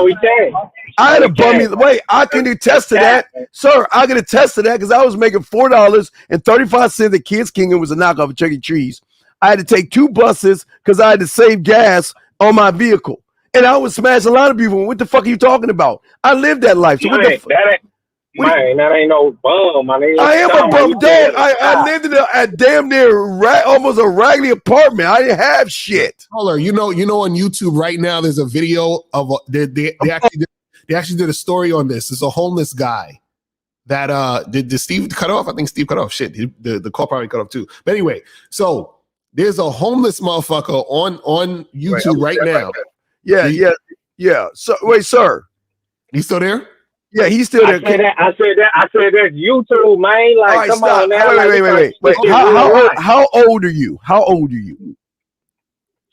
I had a bummy. Wait, I can attest to that, sir. I can attest to that because I was making $4.35 at Kids King. It was a knockoff of Chuck E. Cheese. I had to take 2 buses because I had to save gas on my vehicle, and I would smash a lot of people. What the fuck are you talking about? I lived that life. So that ain't no bum. I am a bum dog. I lived in a damn near almost a raggedy apartment. I didn't have shit. Caller, you know, on YouTube right now, there's a video of they actually did a story on this. It's a homeless guy that did Steve cut off? I think Steve cut off. Shit, the call probably cut off too. But anyway, so there's a homeless motherfucker on YouTube right now. Yeah. So wait, sir, he's still there? Yeah, he's still there. I said that's YouTube, man. Like, right, come on now. Wait. How old are you?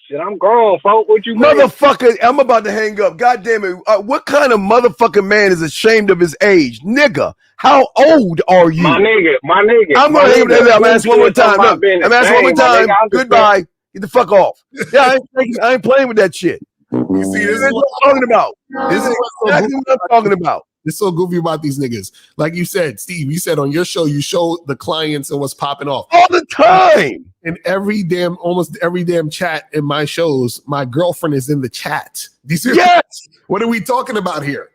Shit, I'm grown, folks. What you motherfucker? Mean? I'm about to hang up. God damn it! What kind of motherfucking man is ashamed of his age, nigga? How old are you? My nigga. I'm gonna hang up. I'm asking one more time. Look, I'm asking one more time. Goodbye. Get the fuck off. Yeah, I ain't playing with that shit. You see, this is what I'm talking about. This is exactly what I'm talking about. It's so goofy about these niggas. Like you said, Steve, you said on your show, you show the clients and what's popping off. All the time. In almost every damn chat in my shows, my girlfriend is in the chat. Yes. What are we talking about here?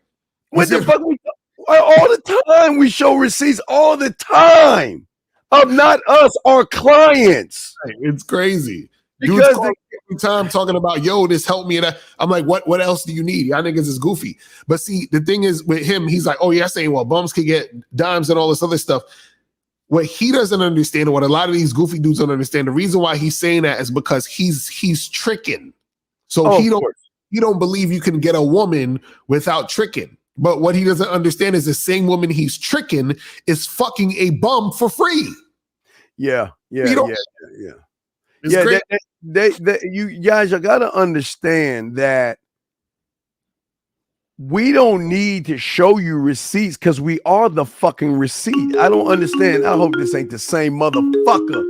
What the fuck? All the time. We show receipts all the time of not us, our clients. It's crazy. Because every time talking about, yo, this helped me. And I'm like, what else do you need? Y'all niggas is goofy. But see, the thing is with him, he's like, oh, yeah, saying, well, bums can get dimes and all this other stuff. What he doesn't understand, what a lot of these goofy dudes don't understand, the reason why he's saying that is because he's tricking. So he don't believe you can get a woman without tricking. But what he doesn't understand is the same woman he's tricking is fucking a bum for free. Yeah. It's great. You guys, you gotta understand that we don't need to show you receipts because we are the fucking receipt. I don't understand. I hope this ain't the same motherfucker.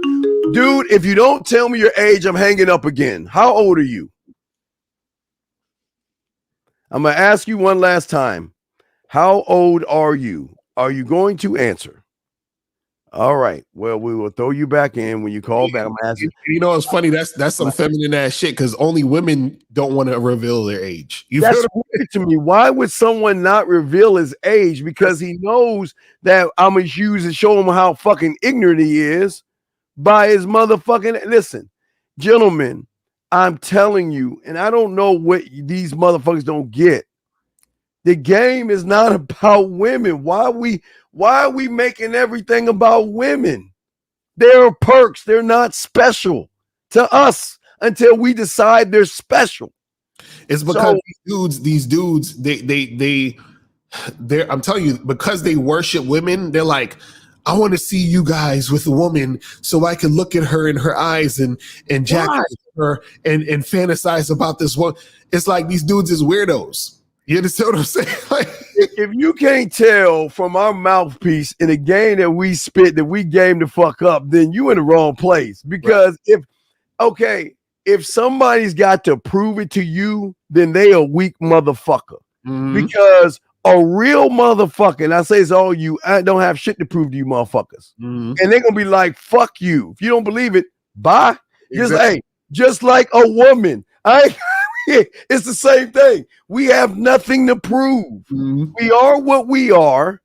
Dude, if you don't tell me your age, I'm hanging up again. How old are you? I'm gonna ask you one last time. How old are you? Are you going to answer? All right. Well, we will throw you back in when you call back. I'm asking. You know, it's funny. That's some feminine ass shit because only women don't want to reveal their age. That's weird to me. Why would someone not reveal his age? Because he knows that I'm gonna use and show him how fucking ignorant he is by his motherfucking. Listen, gentlemen, I'm telling you, and I don't know what these motherfuckers don't get. The game is not about women. Why are we making everything about women? They're perks. They're not special to us until we decide they're special. It's because these dudes, they're I'm telling you, because they worship women, they're like, I want to see you guys with a woman so I can look at her in her eyes and jack her and fantasize about this one. It's like these dudes is weirdos. You understand what I'm saying? Like, if you can't tell from our mouthpiece in a game that we spit that we game the fuck up, then you in the wrong place. Because if somebody's got to prove it to you, then they a weak motherfucker. Because a real motherfucker, and I say it's all you, I don't have shit to prove to you motherfuckers. And they're gonna be like, fuck you. If you don't believe it, bye. Just like a woman. It's the same thing. We have nothing to prove. We are what we are.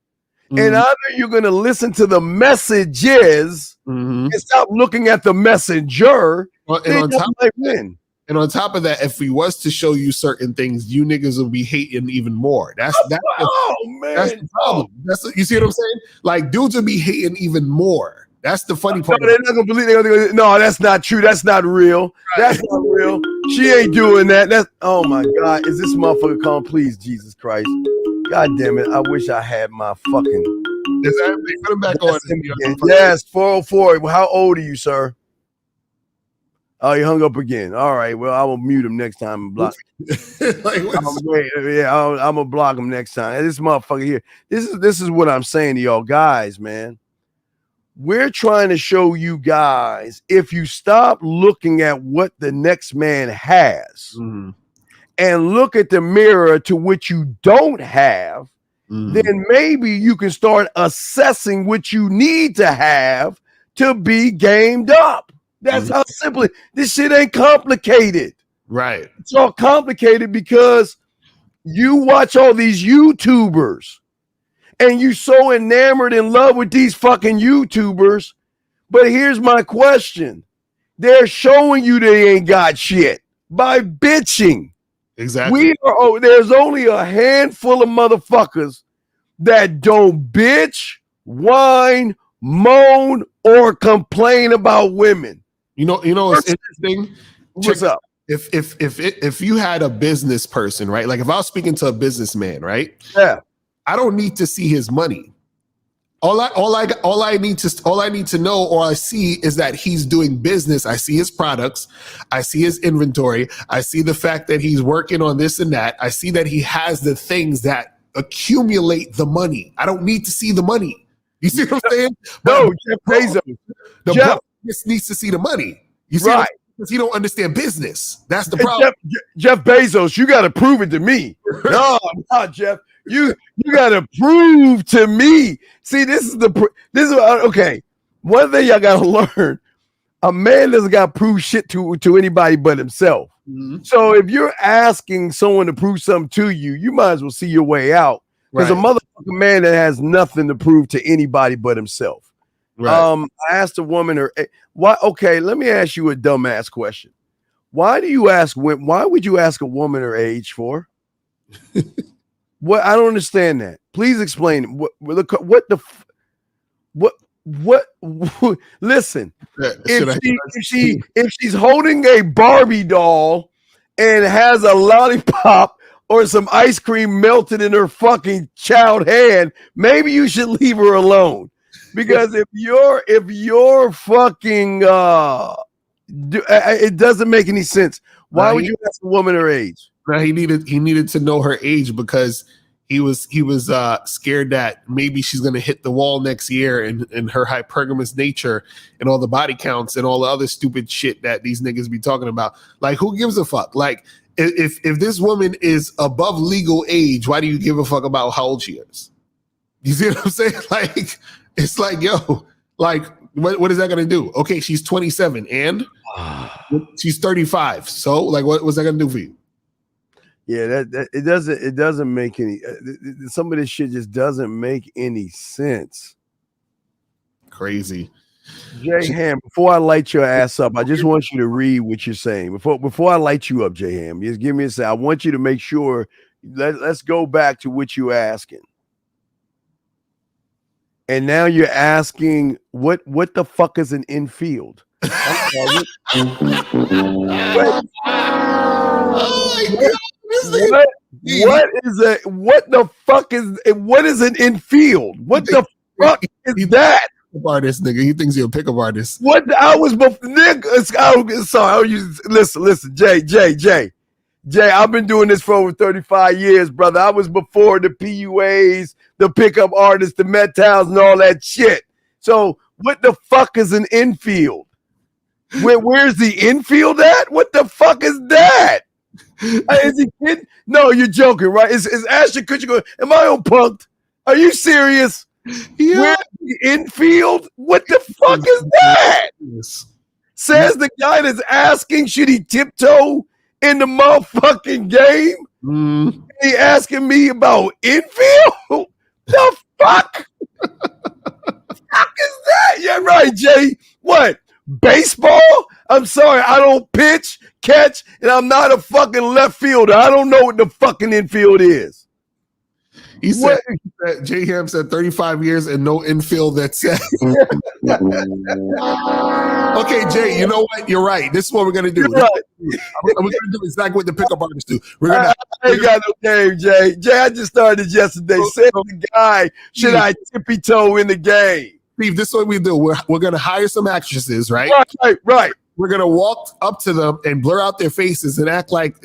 And either you're going to listen to the messages and stop looking at the messenger. And on top of that, if we was to show you certain things, you niggas will be hating even more. That's the problem. You see what I'm saying? Like, dudes will be hating even more. That's the funny part. No, they're not gonna believe. No, that's not true. That's not real. That's not real. She ain't doing that. That's oh my God. Is this motherfucker calling? Please, Jesus Christ. God damn it. I wish I had my fucking. Put him back on. Yes, 404. Well, how old are you, sir? Oh, he hung up again. All right. Well, I will mute him next time and block. I'm gonna block him next time. This motherfucker here. This is what I'm saying to y'all guys, man. We're trying to show you guys, if you stop looking at what the next man has and look at the mirror to which you don't have, then maybe you can start assessing what you need to have to be gamed up. That's how simple this shit ain't complicated. Right. It's all complicated because you watch all these YouTubers and you so enamored in love with these fucking YouTubers. But here's my question. They're showing you they ain't got shit by bitching. Exactly. There's only a handful of motherfuckers that don't bitch, whine, moan, or complain about women. You know, it's interesting. What's up? If you had a business person, right? Like if I was speaking to a businessman, right? Yeah. I don't need to see his money. All I need to know or I see is that he's doing business. I see his products. I see his inventory. I see the fact that he's working on this and that. I see that he has the things that accumulate the money. I don't need to see the money. You see what I'm saying? No, Jeff Bezos. Jeff just needs to see the money. You see, right? Because he don't understand business. That's the problem. Jeff Bezos, you got to prove it to me. No, Jeff. You got to prove to me. See, this is okay. One thing y'all got to learn: a man doesn't got to prove shit to anybody but himself. So if you're asking someone to prove something to you, you might as well see your way out. Because a motherfucking man that has nothing to prove to anybody but himself. Right. I asked a woman why. Okay, let me ask you a dumbass question. Why would you ask a woman her age for? What? I don't understand that. Please explain. Listen, if she's holding a Barbie doll and has a lollipop or some ice cream melted in her fucking child hand, maybe you should leave her alone. Because if you're fucking it doesn't make any sense. Why would you ask a woman her age? Now he needed to know her age because he was scared that maybe she's gonna hit the wall next year and her hypergamous nature and all the body counts and all the other stupid shit that these niggas be talking about. Like, who gives a fuck? Like, if this woman is above legal age, why do you give a fuck about how old she is? You see what I'm saying? Like, it's like, yo, like, what is that gonna do? Okay, she's 27 and she's 35. So, like, what's that gonna do for you? Yeah, that it doesn't make any. Some of this shit just doesn't make any sense. Crazy. J Ham, before I light your ass up, I just want you to read what you're saying. Before I light you up, J Ham, just give me a second. I want you to make sure. Let's go back to what you're asking. And now you're asking what the fuck is an infield? What is an infield? What the fuck is that? Artist, nigga. He thinks you're a pickup artist. What I was before, nigga. Sorry, listen, Jay. I've been doing this for over 35 years, brother. I was before the PUAs, the pickup artists, the Metals, and all that shit. So what the fuck is an infield? Where's the infield at? What the fuck is that? Is he kidding? No, you're joking, right? Is Ashton Kutcher going, am I on punked? Are you serious? Yeah. Where's the infield? What the fuck is that? Says the guy that's asking, should he tiptoe in the motherfucking game? He asking me about infield? The fuck? Fuck is that? Yeah, right, Jay. What? Baseball? I'm sorry, I don't pitch, catch, and I'm not a fucking left fielder. I don't know what the fucking infield is. He said that J Ham said 35 years and no infield that said. Okay, Jay, you know what? You're right. This is what we're gonna do. Right. We're gonna do exactly what the pickup artists do. I ain't got no game, Jay. I just started yesterday. Said the guy, should I tippy toe in the game? Steve, this is what we do. We're gonna hire some actresses, right? Right. We're gonna walk up to them and blur out their faces and act like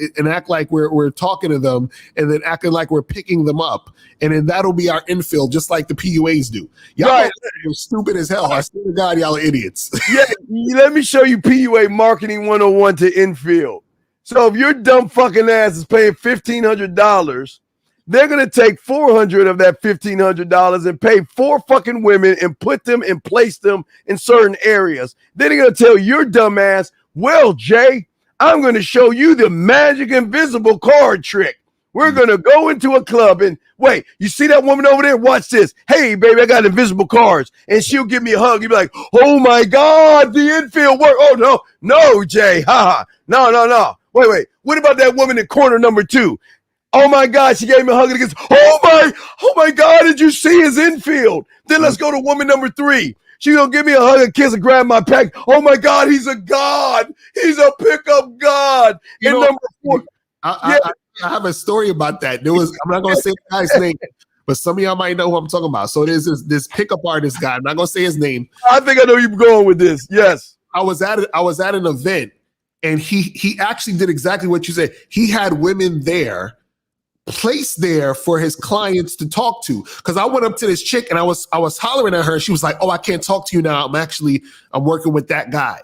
we're talking to them, and then acting like we're picking them up, and then that'll be our infield, just like the PUAs do. Y'all are stupid as hell. I swear to God, y'all are idiots. Yeah, let me show you PUA marketing 101 to infield. So if your dumb fucking ass is paying $1,500, they're gonna take $400 of that $1,500 and pay 4 fucking women and put them and place them in certain areas. Then they're gonna tell your dumb ass, well, Jay, I'm gonna show you the magic invisible card trick. We're gonna go into a club and wait, you see that woman over there? Watch this. Hey, baby, I got invisible cards. And she'll give me a hug. You'll be like, oh my God, the infield work. Oh no, Jay. No. Wait. What about that woman in corner number 2? Oh my God, she gave me a hug against. Oh my God, did you see his infield? Then let's go to woman number 3. She's gonna give me a hug, a kiss, and grab my pack. Oh my God, he's a god. He's a pickup god. And number 4. I have a story about that. I'm not gonna say the guy's name, but some of y'all might know who I'm talking about. So there's this pickup artist guy. I'm not gonna say his name. I think I know you're going with this. Yes. I was at an event, and he actually did exactly what you said. He had women there, placed there for his clients to talk to. Because I went up to this chick and I was hollering at her. She was like, "Oh, I can't talk to you now. I'm working with that guy."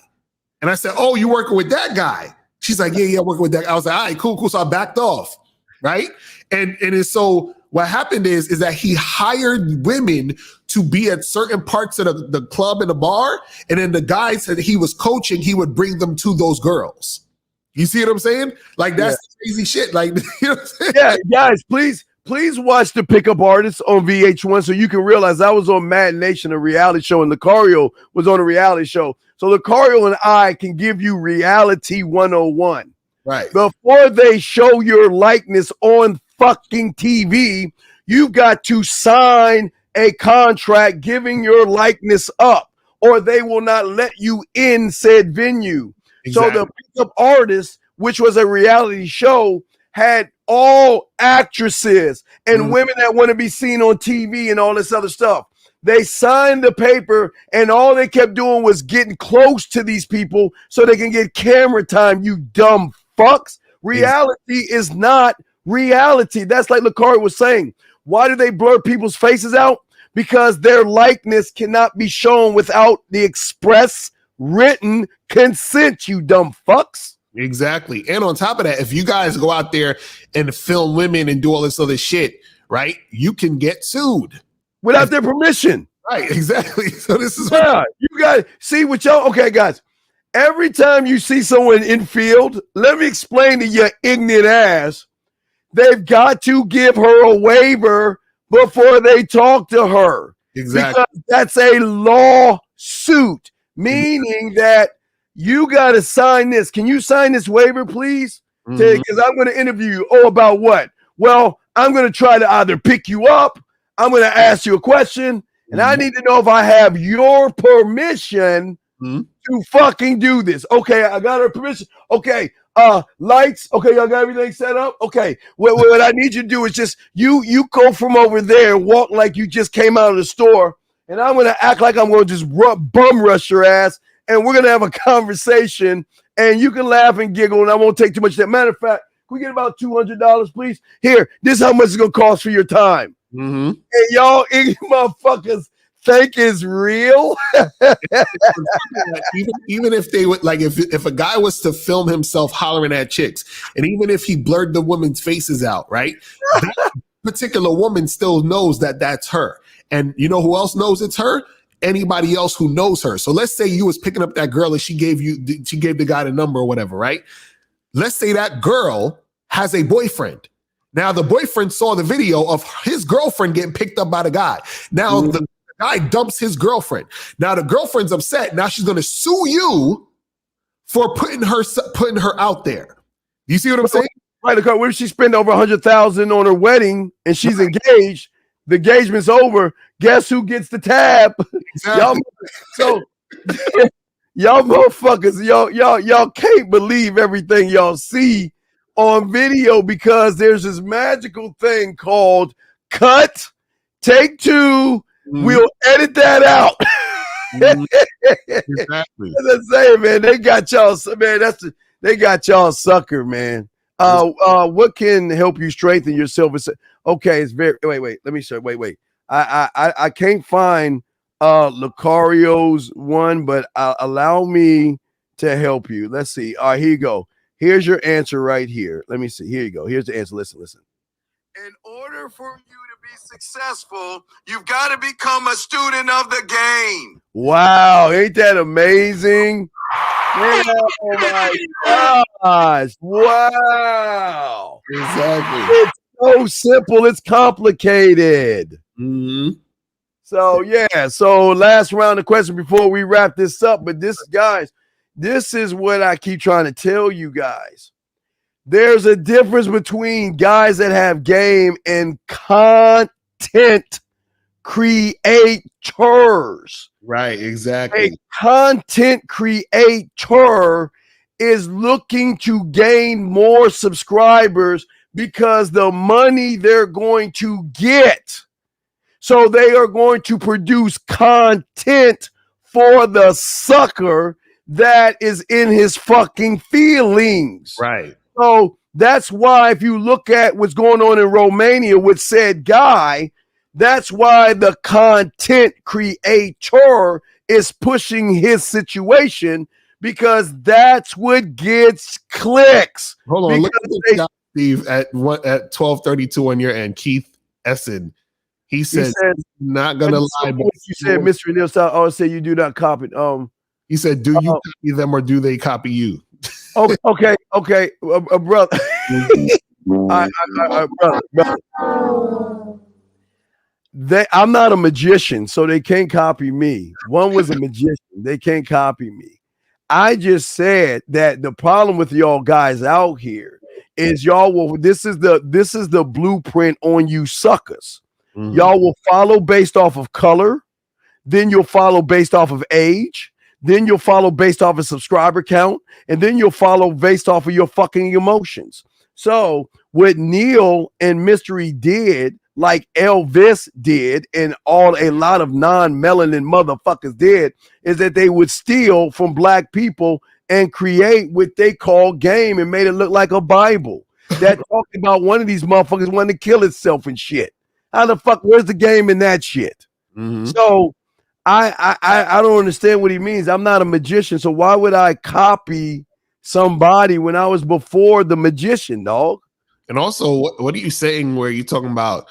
And I said, "Oh, you working with that guy?" She's like, yeah, working with that. I was like, all right, cool. So I backed off, right? And so what happened is that he hired women to be at certain parts of the club and the bar, and then the guys that he was coaching, he would bring them to those girls. You see what I'm saying? Like, that's crazy shit. Like, you know what I'm saying? Yeah, guys, please watch the Pickup Artists on VH1 so you can realize I was on Mad Nation, a reality show, and Lucario was on a reality show. So Lucario and I can give you reality 101. Right. Before they show your likeness on fucking TV, you've got to sign a contract giving your likeness up, or they will not let you in said venue. Exactly. So the Pickup Artist, which was a reality show, had all actresses and women that want to be seen on TV and all this other stuff. They signed the paper, and all they kept doing was getting close to these people so they can get camera time, you dumb fucks. Reality is not reality. That's like Lucario was saying. Why do they blur people's faces out? Because their likeness cannot be shown without the express written consent, you dumb fucks. Exactly. And on top of that, if you guys go out there and film women and do all this other shit, right, you can get sued. Without their permission. Right, exactly. So this is you guys see what y'all, okay, guys. Every time you see someone in field, let me explain to your ignorant ass, they've got to give her a waiver before they talk to her. Exactly. Because that's a lawsuit, meaning that you got to sign this. Can you sign this waiver, please? Because I'm going to interview you. Oh, about what? Well, I'm going to try to either pick you up, I'm going to ask you a question, and I need to know if I have your permission to fucking do this. Okay, I got her permission. Okay, lights. Okay, y'all got everything set up? Okay, what I need you to do is just, you go from over there and walk like you just came out of the store, and I'm gonna act like I'm gonna just bum rush your ass, and we're gonna have a conversation, and you can laugh and giggle, and I won't take too much of that. Matter of fact, can we get about $200, please? Here, this is how much it's gonna cost for your time. Mm-hmm. And y'all motherfuckers think it's real. even if they would, like, if a guy was to film himself hollering at chicks, and even if he blurred the women's faces out, right, that particular woman still knows that that's her. And you know who else knows it's her? Anybody else who knows her. So let's say you was picking up that girl and she gave the guy the number or whatever, right? Let's say that girl has a boyfriend. Now the boyfriend saw the video of his girlfriend getting picked up by the guy. Now the guy dumps his girlfriend. Now the girlfriend's upset. Now she's going to sue you for putting her out there. You see what I'm saying? Right. What if she spent over $100,000 on her wedding and she's engaged? The engagement's over. Guess who gets the tab? Exactly. Y'all motherfuckers, y'all can't believe everything y'all see on video because there's this magical thing called cut, take two. We'll edit that out. Exactly. As I say, man, they got y'all. Man, they got y'all sucker, man. What can help you strengthen yourself? Okay, it's very. Wait. Let me show. Wait. I can't find Lucario's one, but allow me to help you. Let's see. All right, here you go. Here's your answer right here. Let me see. Here you go. Here's the answer. Listen. In order for you to be successful, you've got to become a student of the game. Wow, ain't that amazing? Oh my gosh. Wow. Exactly. It's so simple. It's complicated. Mm-hmm. So, yeah. So, last round of questions before we wrap this up. But this is what I keep trying to tell you guys. There's a difference between guys that have game and content creators. Right, exactly. A content creator is looking to gain more subscribers because the money they're going to get. So they are going to produce content for the sucker that is in his fucking feelings. Right. So that's why if you look at what's going on in Romania with said guy, that's why the content creator is pushing his situation because that's what gets clicks. Hold on, look at this guy, Steve, at 12:32 on your end. Keith Essen. He said not gonna lie. What you said, Mr. Neil Style, I always say you do not copy. He said, do you copy them or do they copy you? Okay, brother. Brother. I'm not a magician, so they can't copy me. One was a magician. They can't copy me. I just said that the problem with y'all guys out here is y'all will. This is the blueprint on you suckers. Mm-hmm. Y'all will follow based off of color, then you'll follow based off of age, then you'll follow based off of subscriber count, and then you'll follow based off of your fucking emotions. So what Neil and Mystery did, like Elvis did, and a lot of non-melanin motherfuckers did, is that they would steal from black people and create what they call game and made it look like a Bible that talked about one of these motherfuckers wanting to kill itself and shit. How the fuck, where's the game in that shit? Mm-hmm. So I don't understand what he means. I'm not a magician, so why would I copy somebody when I was before the magician, dog? And also, what are you saying where you're talking about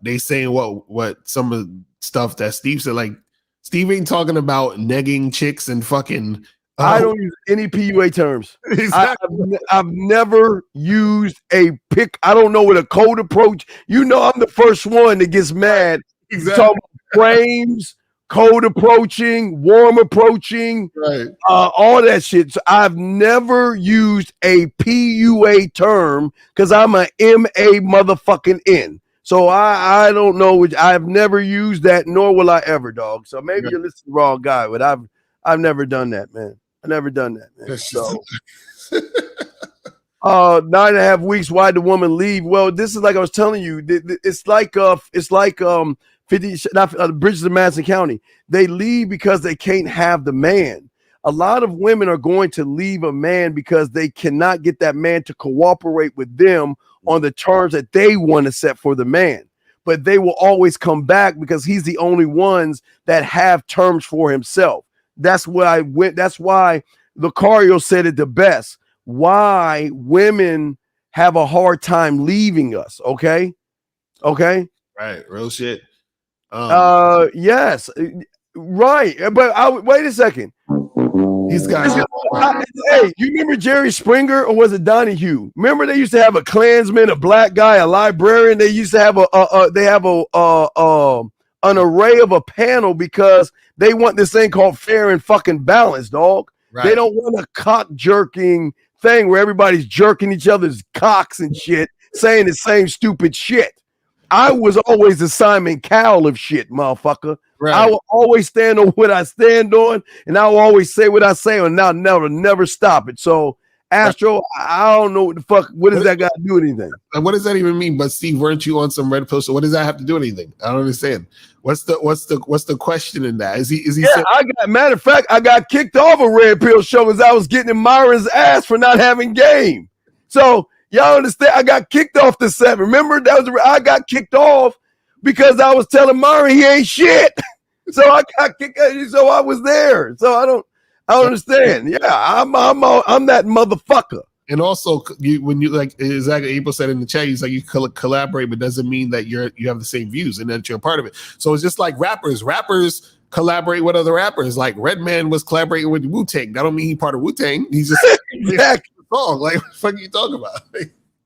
they saying what some of the stuff that Steve said? Like, Steve ain't talking about negging chicks and fucking I don't use any PUA terms. Exactly. I've never used a pick. I don't know what a code approach. You know, I'm the first one that gets mad. Exactly. Talking about frames, code approaching, warm approaching, right. All that shit. So I've never used a PUA term because I'm a MA motherfucking N. So I don't know. I've never used that, nor will I ever, dog. So maybe you're listening to the wrong guy, but I've never done that, man. I've never done that, man. So 9.5 weeks. Why'd the woman leave? Well, this is like I was telling you. It's like Bridges of Madison County. They leave because they can't have the man. A lot of women are going to leave a man because they cannot get that man to cooperate with them on the terms that they want to set for the man. But they will always come back because he's the only ones that have terms for himself. That's why Lucario said it the best. Why women have a hard time leaving us. Okay. Right. Real shit. Yes. Right. But wait a second. These guys. Hey, you remember Jerry Springer or was it Donahue? Remember they used to have a Klansman, a black guy, a librarian. They used to have an array of a panel because they want this thing called fair and fucking balanced, dog. Right. They don't want a cock jerking thing where everybody's jerking each other's cocks and shit, saying the same stupid shit. I was always the Simon Cowell of shit, motherfucker. Right. I will always stand on what I stand on, and I will always say what I say, and I'll never stop it. So, Astro, I don't know what the fuck. What does that got to do with anything? What does that even mean? But Steve, weren't you on some red pill? So what does that have to do with anything? I don't understand. What's the question in that? Is he? Yeah, matter of fact, I got kicked off a red pill show because I was getting in Myron's ass for not having game. So y'all understand? I got kicked off the 7. Remember I got kicked off because I was telling Myron he ain't shit. So I got kicked. So I was there. So I don't understand. Yeah, I'm that motherfucker. And also, when you like exactly April said in the chat, he's like you collaborate, but doesn't mean that you have the same views and that you're a part of it. So it's just like rappers. Rappers collaborate with other rappers. Like Redman was collaborating with Wu-Tang. That don't mean he's part of Wu-Tang. He's just exactly. Song. Like what the fuck are you talking about?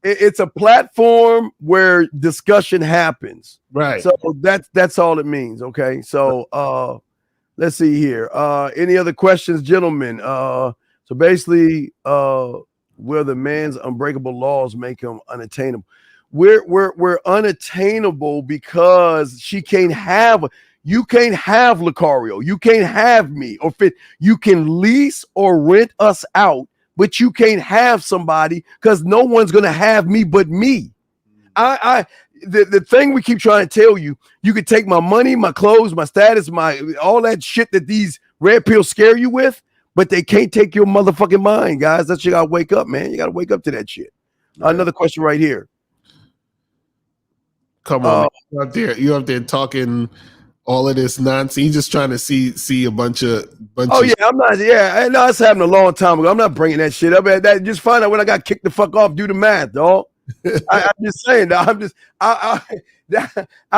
It's a platform where discussion happens. Right. So that's all it means. Okay. So let's see here. Any other questions, gentlemen? So basically, will the man's unbreakable laws make him unattainable? We're unattainable because you can't have Lucario. You can't have me or fit. You can lease or rent us out, but you can't have somebody because no one's gonna have me but me. The thing we keep trying to tell you, you could take my money, my clothes, my status, all that shit that these red pills scare you with, but they can't take your motherfucking mind, guys. That's you gotta wake up, man. You gotta wake up to that shit. Right. Another question right here. Come on, you up there talking all of this nonsense. You just trying to see a bunch of. Yeah, I'm not. Yeah, I know it's happened a long time ago. I'm not bringing that shit up. That just find out when I got kicked the fuck off. Do the math, dog. I'm just saying, dog. I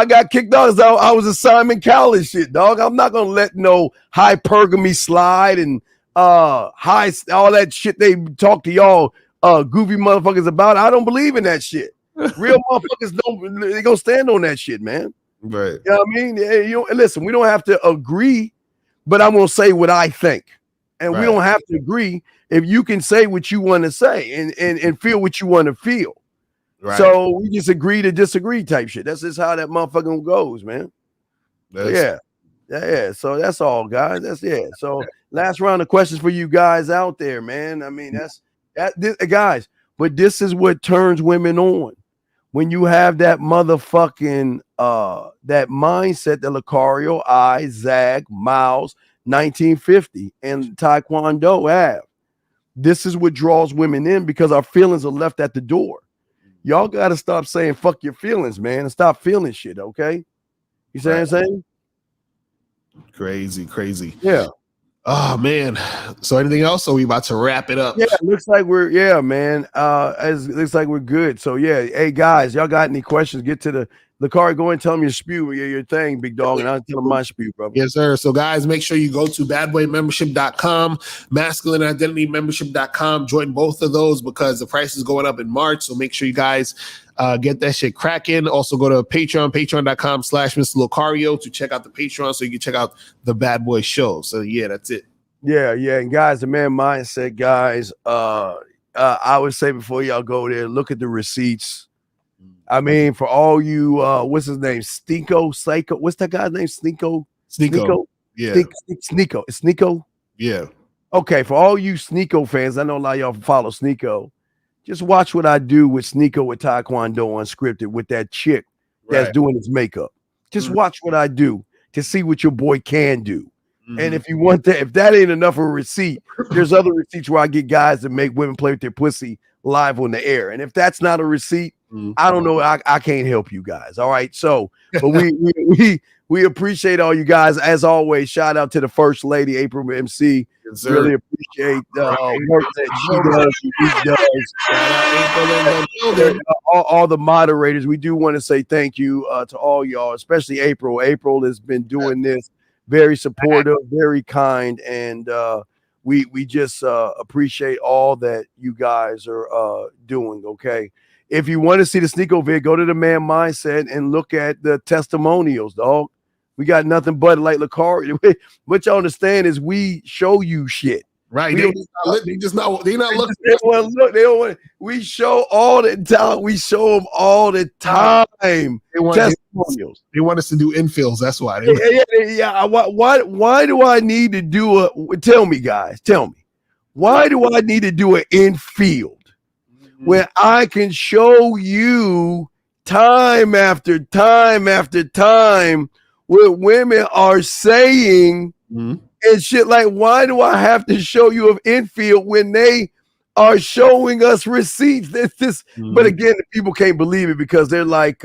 got kicked off. So I was a Simon Cowell shit, dog. I'm not gonna let no hypergamy slide and all that shit they talk to y'all goofy motherfuckers about. I don't believe in that shit. Real motherfuckers they gonna stand on that shit, man. Right. You know what I mean? Listen, we don't have to agree, but I'm gonna say what I think. And we don't have to agree if you can say what you want to say and feel what you want to feel. Right. So we just agree to disagree type shit. That's just how that motherfucking goes, man. Yeah. So that's all, guys. So last round of questions for you guys out there, man. I mean, guys, but this is what turns women on. When you have that motherfucking that mindset that Lucario, Zag, Miles, 1950, and Taekwondo have. This is what draws women in because our feelings are left at the door. Y'all got to stop saying fuck your feelings, man, and stop feeling shit, okay? You see what I'm saying? Crazy. Yeah. Oh man. So anything else? Or we about to wrap it up? Yeah, it looks like man. It looks like we're good. So yeah, hey guys, y'all got any questions? Get to the car, go and tell them your spew, your thing, big dog, and I'll tell them my spew, bro. Yes, sir. So guys, make sure you go to badboymembership.com, masculineidentitymembership.com. Join both of those because the price is going up in March. So make sure you guys get that shit cracking. Also go to patreon.com/Mr. Lucario to check out the Patreon so you can check out the Bad Boy show. So yeah, that's it. Yeah. And guys, the man mindset, guys. I would say before y'all go there, look at the receipts. I mean, for all you, what's his name? Psycho. What's that guy's name? Sneeko. Yeah. Sneeko. It's Sneeko. Yeah. Okay. For all you Sneeko fans, I know a lot of y'all follow Sneeko. Just watch what I do with Sneeko with Taekwondo Unscripted with that chick that's doing his makeup. Just watch what I do to see what your boy can do. And if you want that, if that ain't enough of a receipt, there's other receipts where I get guys that make women play with their pussy live on the air. And if that's not a receipt, I don't know. I can't help you guys. All right. So, but we appreciate all you guys. As always, shout out to the First Lady, April MC. Yes, really appreciate the work that she does. All the moderators. We do want to say thank you to all y'all, especially April. April has been doing this. Very supportive, very kind, and we just appreciate all that you guys are doing. Okay, if you want to see the Sneako vid, go to the Man Mindset and look at the testimonials, dog. We got nothing but like Lakari. What y'all understand is we show you shit. Right. They're not looking. They don't want. We show all the time. We show them all the time. Testimonials. They want us to do infills. That's why. Yeah. Why do I need to do a? Tell me, guys. Tell me. Why do I need to do an infield when I can show you time after time after time what women are saying? And shit, like, why do I have to show you of infield when they are showing us receipts? But again, people can't believe it because they're like,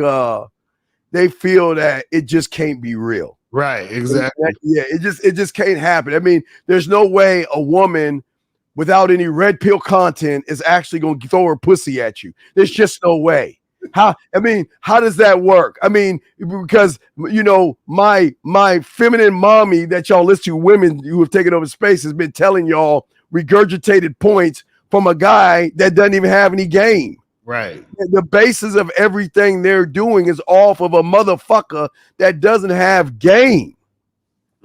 they feel that it just can't be real. Right, exactly. Yeah, it just can't happen. I mean, there's no way a woman without any red pill content is actually going to throw her pussy at you. There's just no way. How does that work? I mean, because my feminine mommy that y'all listen to, women who have taken over space, has been telling y'all regurgitated points from a guy that doesn't even have any game. Right. The basis of everything they're doing is off of a motherfucker that doesn't have game.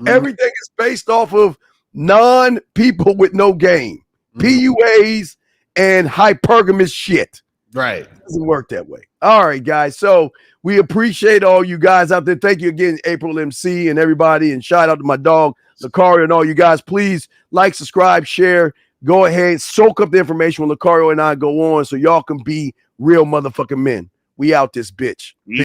Everything is based off of non-people with no game. PUAs and hypergamous shit. Right. It doesn't work that way. All right, guys. So we appreciate all you guys out there. Thank you again, April MC and everybody. And shout out to my dog, Lucario, and all you guys. Please like, subscribe, share. Go ahead, soak up the information when Lucario and I go on so y'all can be real motherfucking men. We out this bitch.